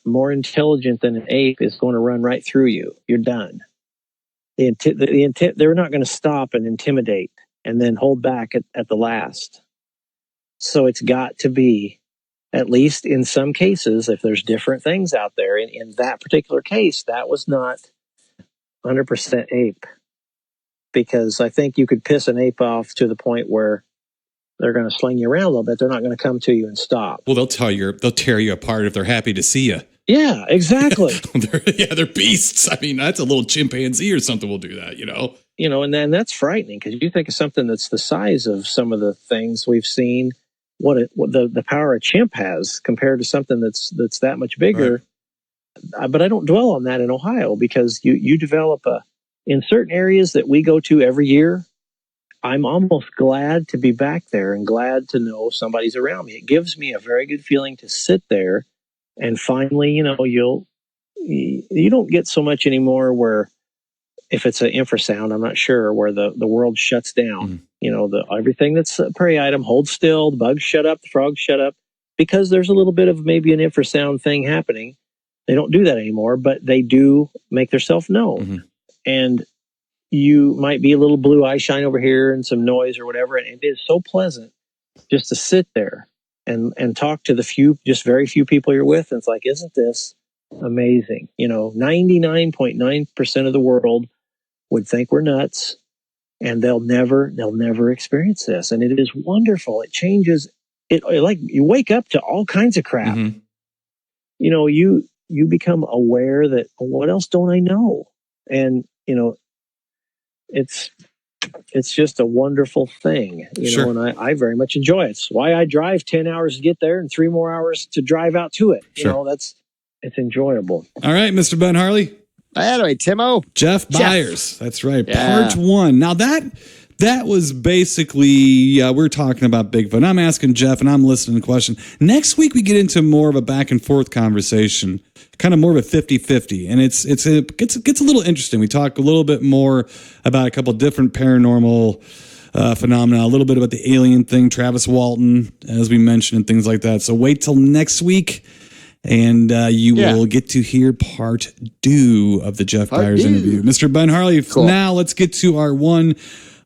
more intelligent than an ape is going to run right through you. You're done. The intent, they're not going to stop and intimidate and then hold back at the last. So it's got to be, at least in some cases, if there's different things out there, in that particular case, that was not 100% ape. Because I think you could piss an ape off to the point where they're going to sling you around a little bit. They're not going to come to you and stop.
Well, they'll tear you apart if they're happy to see you.
Yeah, exactly.
they're beasts. I mean, that's a little chimpanzee or something will do that,
and then that's frightening because you think of something that's the size of some of the things we've seen, what the power a chimp has compared to something that's that much bigger. Right. But I don't dwell on that in Ohio because you develop in certain areas that we go to every year. I'm almost glad to be back there and glad to know somebody's around me. It gives me a very good feeling to sit there. And finally, you don't get so much anymore where if it's an infrasound, I'm not sure, where the world shuts down. Everything that's a prey item holds still, the bugs shut up, the frogs shut up, because there's a little bit of maybe an infrasound thing happening. They don't do that anymore, but they do make themselves known. Mm-hmm. And you might be a little blue eye shine over here and some noise or whatever. And it is so pleasant just to sit there and talk to very few people you're with. And it's like, isn't this amazing? 99.9% of the world would think we're nuts and they'll never experience this. And it is wonderful. It changes it. Like you wake up to all kinds of crap. Mm-hmm. You become aware that, what else don't I know? And, it's just a wonderful thing,
Sure.
And I very much enjoy it. It's why I drive 10 hours to get there and 3 more hours to drive out to it.
Sure.
It's enjoyable.
All right, Mr. Ben Harley.
Anyway, Timo.
Jeff Beyers. That's right. Yeah. Part 1. Now that was basically, we're talking about Bigfoot. I'm asking Jeff and I'm listening to the question. Next week, we get into more of a back and forth conversation, kind of more of a 50-50. And it gets a little interesting. We talk a little bit more about a couple different paranormal phenomena, a little bit about the alien thing, Travis Walton, as we mentioned, and things like that. So wait till next week. And you will get to hear part 2 of the Jeff Beyers interview. Mr. Ben Harley, cool. Now let's get to our one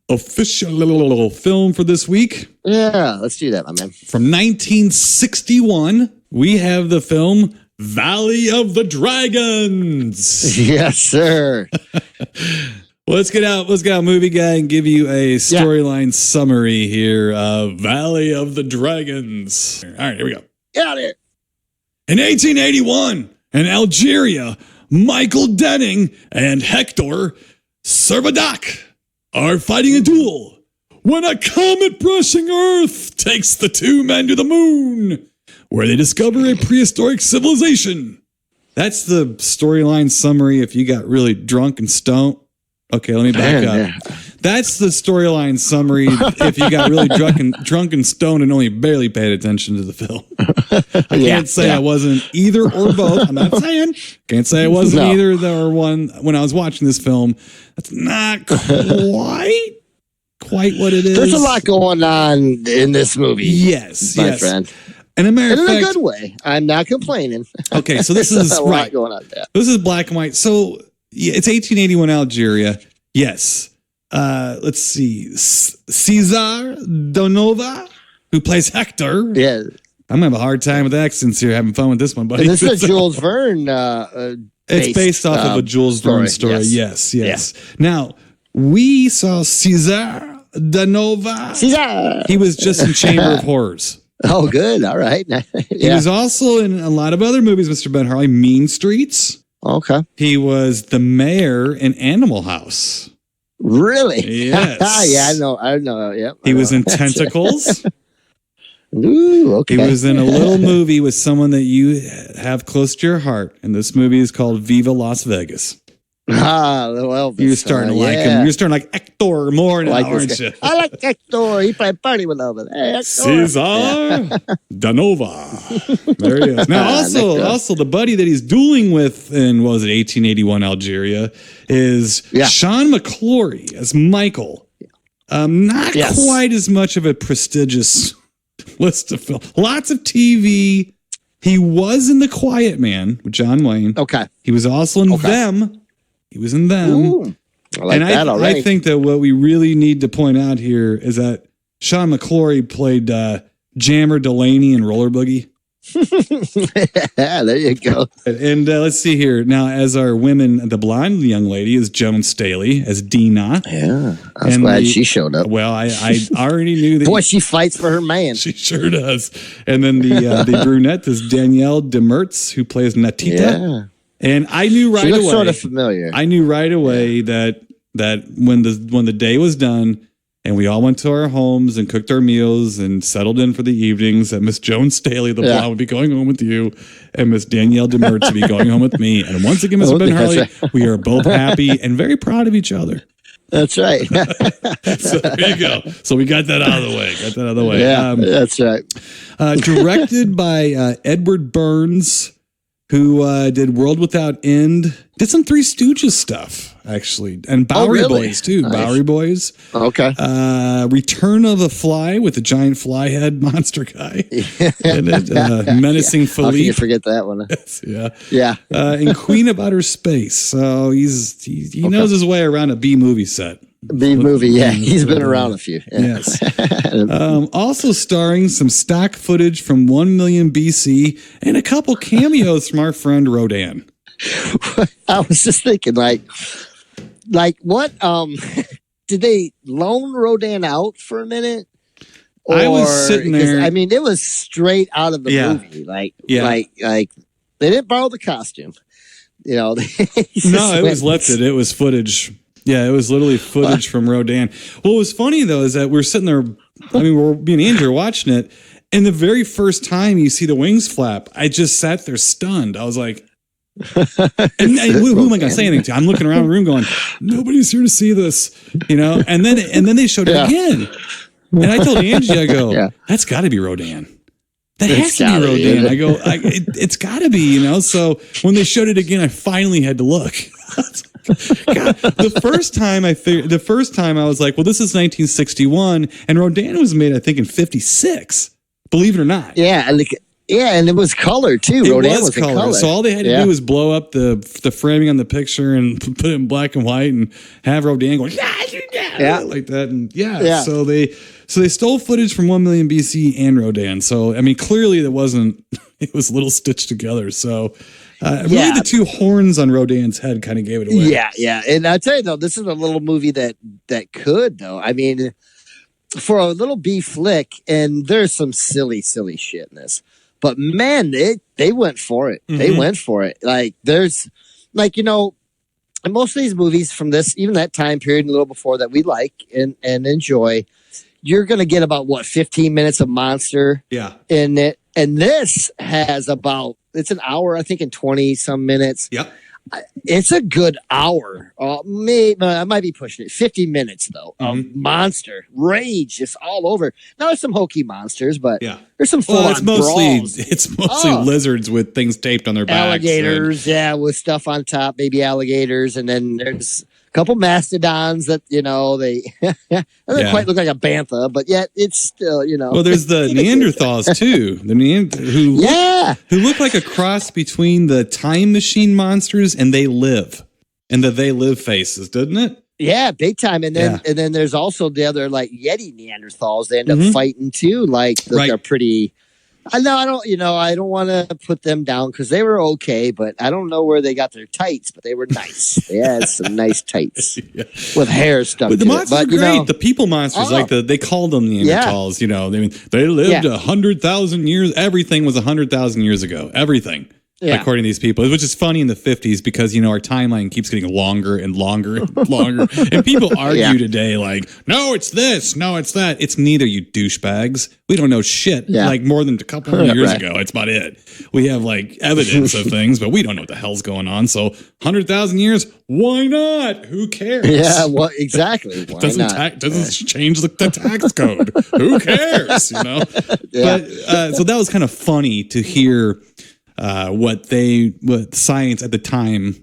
official film for this week.
Yeah, let's do that, my man.
From 1961, we have the film Valley of the Dragons.
Yes, sir.
Well, let's get out, movie guy, and give you a storyline summary here of Valley of the Dragons. All right, here we go.
Get out of here.
In 1881, in Algeria, Michael Denning and Hector Servadac are fighting a duel when a comet brushing Earth takes the two men to the moon, where they discover a prehistoric civilization. That's the storyline summary if you got really drunk and stoned. Okay, let me back up. Yeah. That's the storyline summary if you got really drunk and stoned and only barely paid attention to the film. I can't say I wasn't either or both. I'm not saying. Can't say I wasn't either or one when I was watching this film. That's not quite what it is.
There's a lot going on in this movie.
Yes,
my friend.
And in a
good way. I'm not complaining.
Okay, so this is
a lot going on there.
This is black and white. So yeah, it's 1881 Algeria. Yes. Let's see. Cesar Donova, who plays Hector.
Yeah.
I'm going to have a hard time with accents here, having fun with this one, buddy.
And this is a Jules Verne
it's based off of a Jules Verne story. Yes. Yeah. Now, we saw Cesar Donova.
Cesar!
He was just in Chamber of Horrors.
Oh, good. All right.
He was also in a lot of other movies, Mr. Ben Harley. Mean Streets.
Okay.
He was the mayor in Animal House.
Really?
Yes.
Yeah, I know. Yep.
He was in Tentacles.
Ooh, okay.
He was in a little movie with someone that you have close to your heart, and this movie is called Viva Las Vegas.
Well,
You're starting to like him. You're starting to like Hector more now, aren't you?
I like Hector. He played party with over there.
Cesar Danova. There he is. Now, also the buddy that he's dueling with in, what was it, 1881 Algeria, is Sean McClory as Michael. Not quite as much of a prestigious list of films. Lots of TV. He was in The Quiet Man with John Wayne.
Okay.
He was also in Them. He was in Them.
Ooh, I like that already.
I think that what we really need to point out here is that Sean McClory played Jammer Delaney in Roller Boogie.
There you go.
And let's see here. Now, as our women, the blonde young lady is Joan Staley as Dina.
Yeah, I was glad she showed up.
Well, I already knew that.
Boy, she fights for her man.
She sure does. And then the brunette is Danielle Demertz, who plays Natita.
Yeah.
And I knew right away.
Sort of familiar.
I knew right away that when the day was done and we all went to our homes and cooked our meals and settled in for the evenings, that Miss Joan Staley, the blonde, would be going home with you, and Miss Danielle Demertz would be going home with me. And once again, Mr. Ben Harley, we are both happy and very proud of each other.
That's right.
So there you go. So we got that out of the way.
Yeah, that's right.
Directed by Edward Burns, who did World Without End, did some Three Stooges stuff, actually, and Bowery Boys, too. Nice. Bowery Boys.
Okay.
Return of the Fly with the giant fly head monster guy. And Menacing Philippe.
How can you forget that one?
Yeah. And Queen of Outer Space. So he knows his way around a B movie set.
B movie, yeah. He's been around a few. Yeah.
Yes. Also starring some stock footage from 1 million BC and a couple cameos from our friend Rodan.
I was just thinking, like what? Did they loan Rodan out for a minute?
I was sitting there.
I mean, it was straight out of the movie. Like they didn't borrow the costume. No,
it was lifted. It was footage. Yeah, it was literally footage from Rodan. What was funny, though, is that we're sitting there, we're being Andrew watching it, and the very first time you see the wings flap, I just sat there stunned. I was like, who am I going to say anything to? I'm looking around the room going, nobody's here to see this, and then they showed it again. And I told Angie, I go, that's got to be Rodan. That has to be Rodan. I go, it's got to be, So when they showed it again, I finally had to look. God, the first time I was like, well, this is 1961, and Rodan was made, I think, in 56. Believe it or not.
Yeah, and it was color too. Rodan was color.
So all they had to do was blow up the framing on the picture and put it in black and white and have Rodan going like that. And so they stole footage from 1 million BC and Rodan. So I mean, clearly it was a little stitched together. So. Really, the two horns on Rodan's head kind of gave it away.
Yeah. And I tell you though, this is a little movie that could though. I mean, for a little B flick, and there's some silly shit in this, but man, they went for it. Mm-hmm. They went for it. Like there's, in most of these movies from this, even that time period and a little before that we like and enjoy, you're gonna get about 15 minutes of monster in it, and this has about. It's an hour, I think, and 20 some minutes.
Yep.
It's a good hour. Maybe I might be pushing it. 50 minutes though of monster rage just all over. Now there's some hokey monsters, but there's some full on brawls.
It's mostly lizards with things taped on their backs.
Alligators, with stuff on top, baby alligators, and then there's a couple mastodons that they don't quite look like a bantha, but yet it's still
Well, there's the Neanderthals too. Who look like a cross between the Time Machine monsters and They Live, and the They Live faces, doesn't it?
Yeah, big time. And then there's also the other Yeti Neanderthals. They end up fighting too. They're pretty. I don't want to put them down because they were okay, but I don't know where they got their tights, but they were nice. They had some nice tights with hair stuff.
But the monsters are great. The people monsters, they called them Neanderthals. They lived 100,000 years. Everything was 100,000 years ago. Everything. according to these people, which is funny in the 50s because, our timeline keeps getting longer and longer and longer. And people argue today like, no, it's this, no, it's that. It's neither, you douchebags. We don't know shit. Like more than a couple of years ago. It's about it. We have like evidence of things, but we don't know what the hell's going on. So 100,000 years, why not? Who cares?
Yeah, well, exactly. Why
doesn't change the tax code. Who cares? But so that was kind of funny to hear what science at the time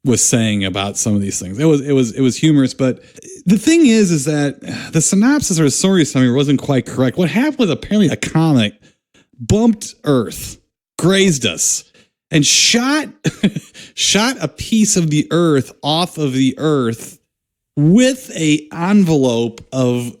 was saying about some of these things. It was humorous, but the thing is that the synopsis or story summary wasn't quite correct. What happened was apparently a comet bumped Earth, grazed us, and shot a piece of the Earth off of the Earth with a envelope of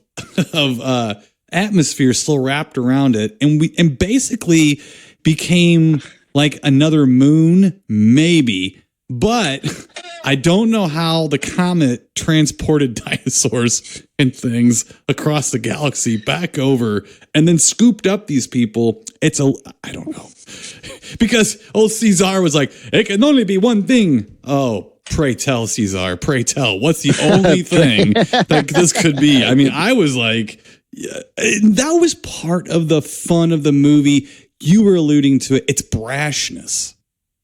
atmosphere still wrapped around it, and basically became like another moon, maybe. But I don't know how the comet transported dinosaurs and things across the galaxy back over and then scooped up these people. I don't know. Because old Caesar was like, it can only be one thing. Oh, pray tell, Caesar, pray tell. What's the only thing that this could be? I mean, I was like, that was part of the fun of the movie. You were alluding to it. It's brashness.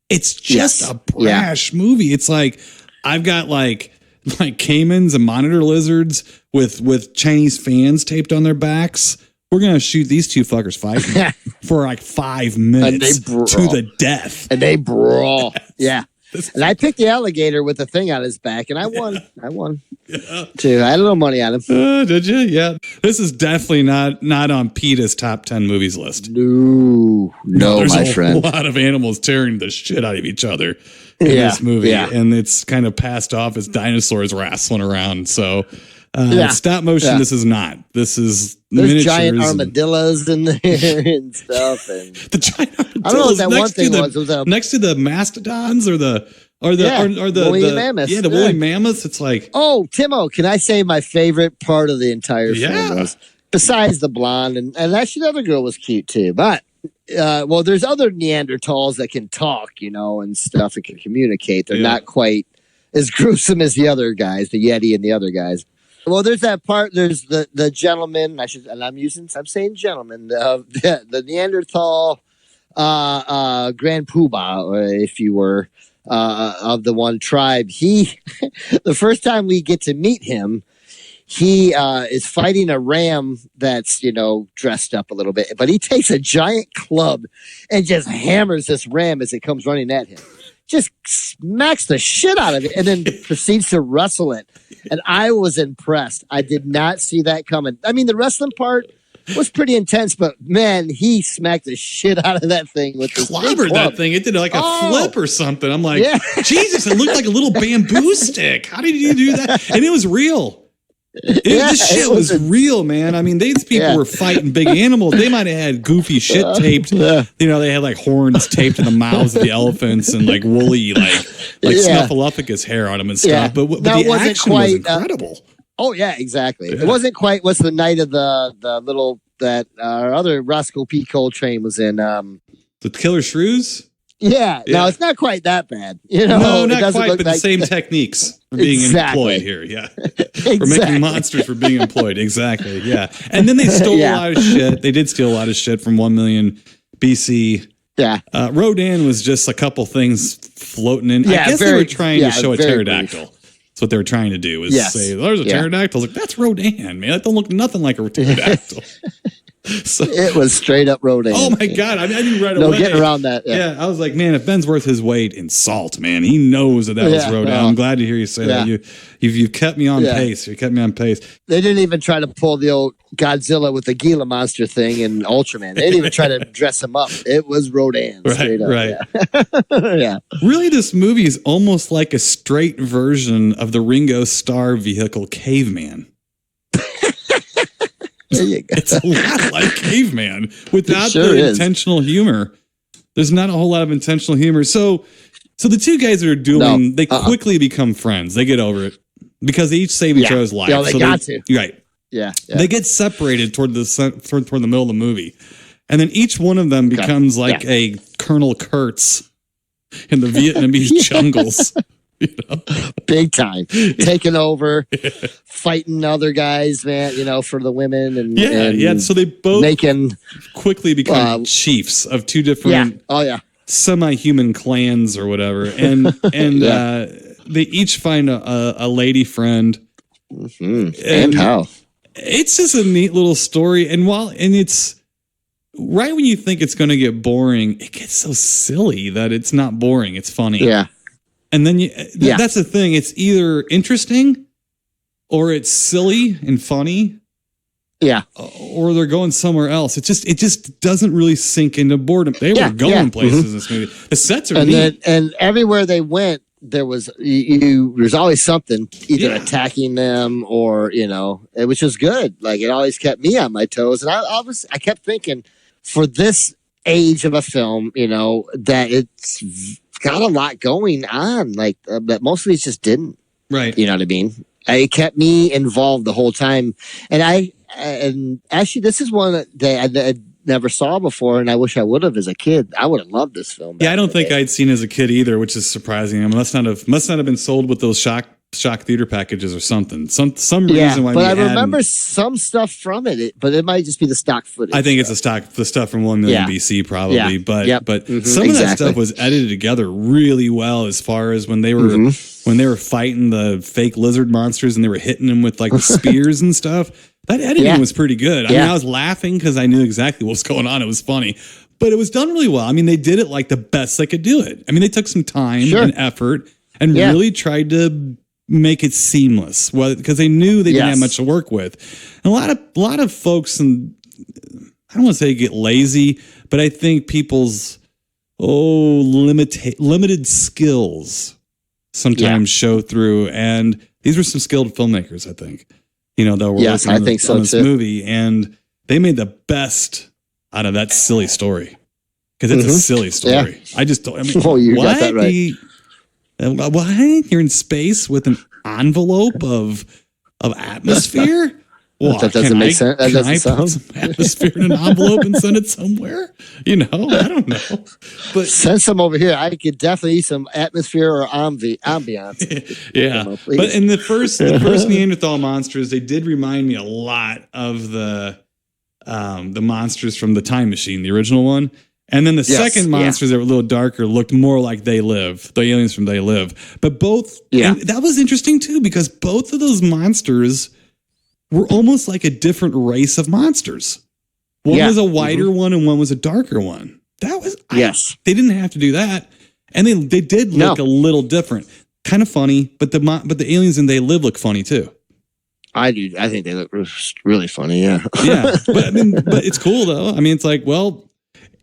It's just a brash movie. It's like I've got like caimans and monitor lizards with Chinese fans taped on their backs. We're gonna shoot these two fuckers fighting for like 5 minutes to the death,
and they brawl. Yeah. And I picked the alligator with the thing on his back, and I won. Yeah. Too. I had a little money on him.
Did you? Yeah. This is definitely not on PETA's top 10 movies list.
No, my friend.
There's a lot of animals tearing the shit out of each other in this movie, and it's kind of passed off as dinosaurs wrestling around. So, stop motion. This is not. This is
there's giant armadillos in there and stuff. And
the giant armadillos.
I don't know what that one thing was. It was
next to the mastodons or the woolly
mammoths.
Yeah, the woolly mammoths. It's like,
oh, Timo, can I say my favorite part of the entire film was, besides the blonde, and actually the other girl was cute too, but there's other Neanderthals that can talk, and stuff and can communicate. They're not quite as gruesome as the other guys, the Yeti and the other guys. Well, there's that part. There's the gentleman. I'm saying gentleman. The Neanderthal Grand Poobah, if you were of the one tribe. He, the first time we get to meet him, he is fighting a ram that's dressed up a little bit, but he takes a giant club and just hammers this ram as it comes running at him. Just smacks the shit out of it and then proceeds to wrestle it. And I was impressed. I did not see that coming. I mean, the wrestling part was pretty intense, but man, he smacked the shit out of that thing with this
clobbered that thing. It did like a flip or something. I'm like, Jesus, it looked like a little bamboo stick. How did you do that? And it was real. This shit was real, man. I mean, these people were fighting big animals. They might have had goofy shit taped. They had like horns taped to the mouths of the elephants and like woolly, like Snuffleupagus hair on them and stuff. But the action was incredible.
Oh yeah, exactly. It wasn't quite. What's the night of the little that our other Roscoe P. Coltrane was in?
The Killer Shrews.
Yeah, no, it's not quite that bad.
No, not quite, but the same techniques are being employed here. Yeah, we're making monsters for being employed. Exactly. Yeah, and then they stole a lot of shit. They did steal a lot of shit from 1 million BC.
Yeah,
Rodan was just a couple things floating in. I guess they were trying to show a pterodactyl. That's what they were trying to do, was say, there's a pterodactyl. I was like, that's Rodan, man. That don't look nothing like a pterodactyl.
So, it was straight up Rodan.
Oh my God. I knew right away.
No getting around that.
Yeah. I was like, man, if Ben's worth his weight in salt, man, he knows that was Rodan. I'm glad to hear you say that. You've kept me on pace. You kept me on pace.
They didn't even try to pull the old Godzilla with the Gila monster thing in Ultraman. They didn't even try to dress him up. It was Rodan. Straight up.
Right. Yeah. Really, this movie is almost like a straight version of the Ringo Starr vehicle Caveman. It's a lot like Caveman without the intentional humor. There's not a whole lot of intentional humor. So the two guys that are dueling, they quickly become friends. They get over it because they each save each other's lives.
Yeah, they got to.
Right.
Yeah.
They get separated toward the middle of the movie. And then each one of them becomes like a Colonel Kurtz in the Vietnamese jungles. You know?
Big time. Taking over, fighting other guys, man, for the women. And
so they both quickly become
uh,
chiefs of two different semi-human clans or whatever. And they each find a lady friend.
Mm-hmm. And how?
It's just a neat little story. And it's right when you think it's going to get boring, it gets so silly that it's not boring. It's funny.
Yeah.
And then that's the thing. It's either interesting or it's silly and funny.
Yeah.
Or they're going somewhere else. It just doesn't really sink into boredom. They were going places in this movie. The sets are neat.
And everywhere they went, there was there's always something either attacking them or it was just good. Like it always kept me on my toes, and I kept thinking for this age of a film, that it's got a lot going on, like that most of these just didn't.
Right.
You know what I mean? It kept me involved the whole time, and actually this is one that I never saw before, and I wish I would have as a kid. I would have loved this film.
Yeah, I don't think I'd seen it as a kid either, which is surprising. I mean, must not have been sold with those shock theater packages or something. Some reason why.
But I remember some stuff from it, but it might just be the stock footage.
I think it's the stuff from 1 million BC probably. Yeah. But some of that stuff was edited together really well as far as when they were fighting the fake lizard monsters and they were hitting them with like the spears and stuff. That editing was pretty good. I mean, I was laughing because I knew exactly what was going on. It was funny, but it was done really well. I mean, they did it like the best they could do it. I mean, they took some time and effort and really tried to make it seamless. Well, because they knew they didn't have much to work with. And a lot of folks, and I don't want to say get lazy, but I think people's limited skills sometimes show through. And these were some skilled filmmakers, I think. That were working on this movie, and they made the best out of that silly story because it's a silly story. Yeah. I just don't. I mean,
you got that right.
What? You're in space with an envelope of atmosphere? Well,
that doesn't make sense. That doesn't sound.
Put some atmosphere in an envelope and send it somewhere? I don't know. But
send some over here. I could definitely use some atmosphere or ambiance.
Yeah, but in the first Neanderthal monsters, they did remind me a lot of the monsters from the Time Machine, the original one. And then the second monsters that were a little darker looked more like They Live, the aliens from They Live. But both, and that was interesting too, because both of those monsters were almost like a different race of monsters. One was a whiter one and one was a darker one. That was, they didn't have to do that. And they did look a little different. Kind of funny, but the aliens in They Live look funny too.
I do. I think they look really funny. Yeah.
Yeah. But it's cool though. I mean, it's like, well,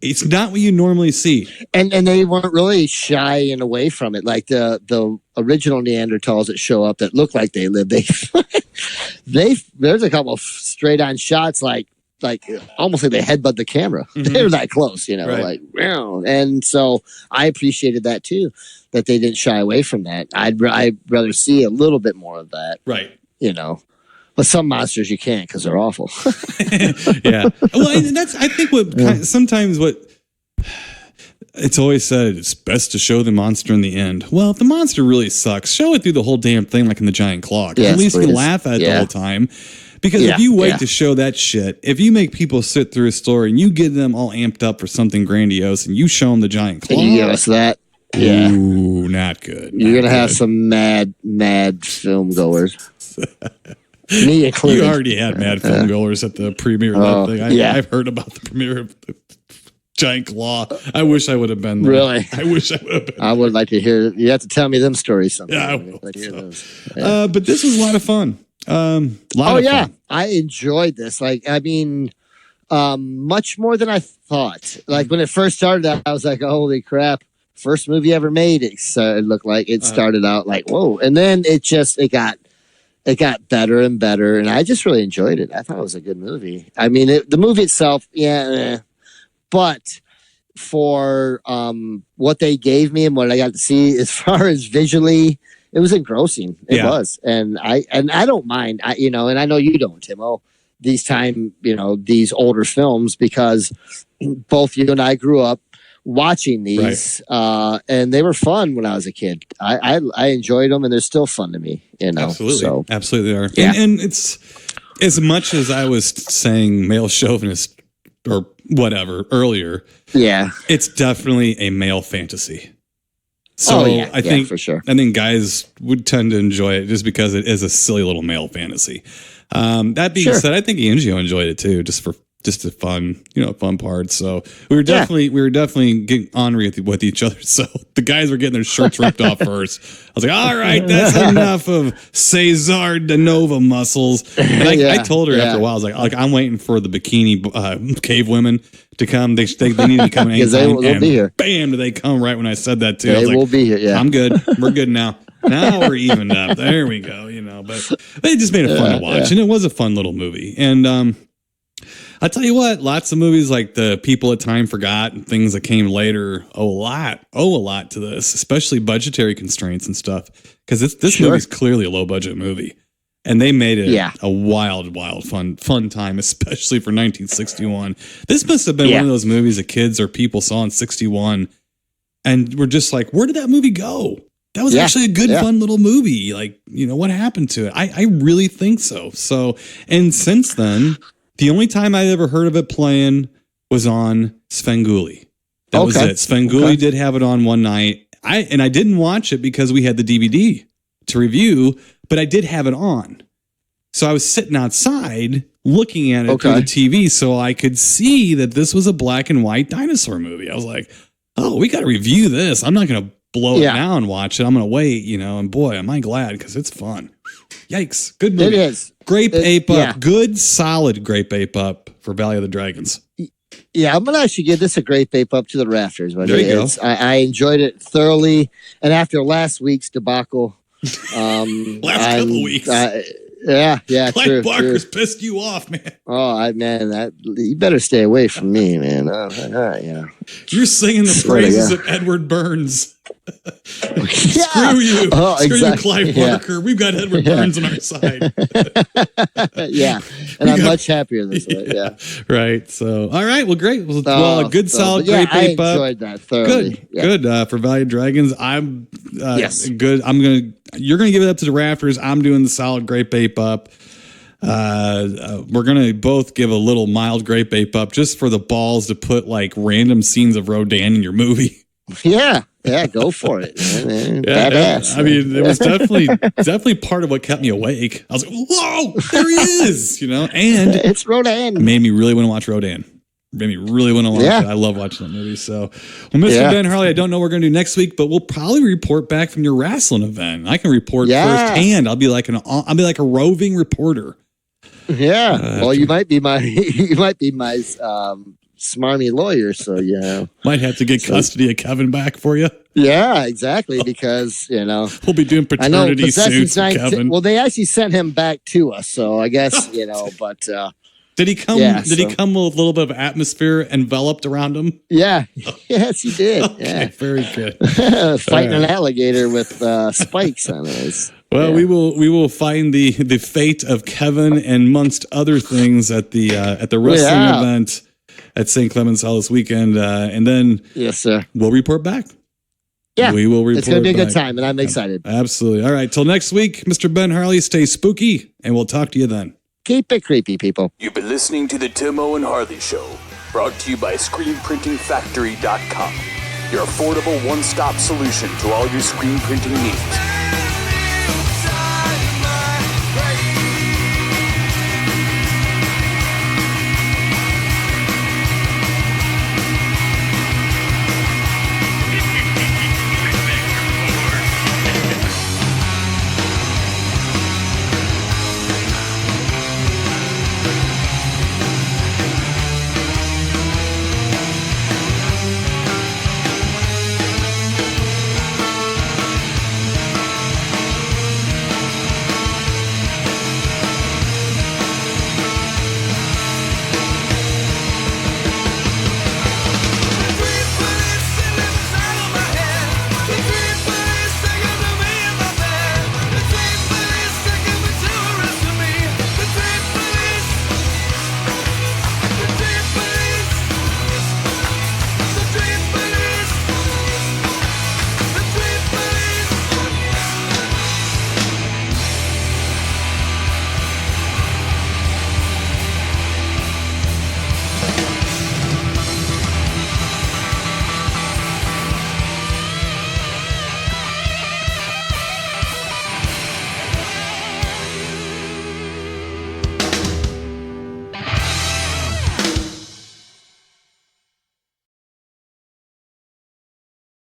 it's not what you normally see. And
they weren't really shying away from it. Like the original Neanderthals that show up that look like They Live, there's a couple of straight on shots like almost like they headbutt the camera. Mm-hmm. They were that close, right. Like, wow. And so I appreciated that too, that they didn't shy away from that. I'd rather see a little bit more of that.
Right.
But some monsters you can't because they're awful.
Yeah. Well, I think sometimes what it's always said, it's best to show the monster in the end. Well, if the monster really sucks, show it through the whole damn thing like in the Giant Claw. At least you can laugh at it the whole time. Because if you wait to show that shit, if you make people sit through a story and you get them all amped up for something grandiose and you show them the Giant Claw.
And you give us that.
Yeah. Ooh, not good.
You're going to have some mad film goers. Me included.
You already had mad film goers at the premiere of that thing. I've heard about the premiere of the Giant Claw. I wish I would have been there.
Really?
I wish I would have been.
I would like to hear. You have to tell me them stories sometime.
Yeah, I will. But this was a lot of fun. Fun.
I enjoyed this. Much more than I thought. Like when it first started, I was like, "Holy crap!" First movie ever made. It looked like it started out like, "Whoa," and then it got better and better, and I just really enjoyed it. I thought it was a good movie. I mean, the movie itself, but for what they gave me and what I got to see as far as visually, it was engrossing. It was, and I don't mind. And I know you don't, Timo. These older films, because both you and I grew up watching these, and they were fun when I was a kid. I enjoyed them, and they're still fun to me.
Absolutely,
so.
Absolutely they are.
Yeah.
And it's as much as I was saying male chauvinist or whatever earlier.
Yeah,
it's definitely a male fantasy. So I think
for sure.
I think guys would tend to enjoy it just because it is a silly little male fantasy. That being said, I think Angio enjoyed it too, just the fun, fun part. So we were definitely getting ornery with each other. So the guys were getting their shirts ripped off first. I was like, all right, that's enough of Cesar de Nova muscles. And I told her after a while, I was like, I'm waiting for the bikini cave women to come. They need to come
because they'll be here.
Bam, do they come right when I said that too?
They will be here. Yeah,
I'm good. We're good now. Now we're evened up. There we go. But it just made it fun to watch, and it was a fun little movie. And I'll tell you what, lots of movies like The People a Time Forgot and things that came later owe a lot to this, especially budgetary constraints and stuff. Because this movie's clearly a low budget movie, and they made it a wild, fun time, especially for 1961. This must have been one of those movies that kids or people saw in 61, and were just like, "Where did that movie go? That was actually a good, fun little movie. Like, what happened to it?" I really think so. So, and since then, the only time I ever heard of it playing was on Svengoolie. That was it. Svengoolie did have it on one night. I didn't watch it because we had the DVD to review, but I did have it on. So I was sitting outside looking at it through the TV so I could see that this was a black and white dinosaur movie. I was like, oh, we got to review this. I'm not going to blow it now and watch it. I'm going to wait, and boy, am I glad because it's fun. Yikes. Good movie.
It is.
Grape Ape Up. Good, solid Grape Ape Up for Valley of the Dragons.
Yeah, I'm going to actually give this a Grape Ape Up to the rafters. Buddy.
There you go.
I enjoyed it thoroughly. And after last week's debacle.
Last couple weeks.
Clive
Barker's pissed you off, man.
Oh, you better stay away from me, man.
You're singing the praises of Edward Burns. Screw you. Screw you, Clive Barker. We've got Edward Burns on our side.
And I'm much happier this way. Yeah.
Right. So, all right. Well, great. Well, a good, solid Grape Ape Up.
I enjoyed that thoroughly.
Good. For Valley of Dragons, I'm good. You're gonna give it up to the rafters. I'm doing the solid Grape Ape Up. We're gonna both give a little mild Grape Ape Up just for the balls to put like random scenes of Rodan in your movie.
Yeah, go for it. Man. Badass.
I mean, it was definitely part of what kept me awake. I was like, whoa, there he is, and
it's Rodan.
It made me really want to watch Rodan. Made me really want to watch it. I love watching that movie. So, Mr. Ben Harley, I don't know what we're going to do next week, but we'll probably report back from your wrestling event. I can report firsthand. I'll be like a roving reporter.
Yeah. Well, you might be my smarmy lawyer, so
might have to get custody of Kevin back for you.
Yeah, exactly, because
we'll be doing paternity suits for Kevin.
Well, they actually sent him back to us, so I guess but
did he come? He come with a little bit of atmosphere enveloped around him?
Yeah, yes, he did.
Okay, very good.
Fighting an alligator with spikes on his.
Well, we will find the fate of Kevin and amongst other things at the wrestling event at St. Clement's Hall this weekend, and then
yes, sir,
we'll report back.
Yeah,
we will report.
It's going to be a good time, and I'm excited.
Absolutely. All right, till next week, Mr. Ben Harley. Stay spooky, and we'll talk to you then.
Keep it creepy, people.
You've been listening to the Timo and Harley Show, brought to you by ScreenPrintingFactory.com, your affordable one-stop solution to all your screen printing needs.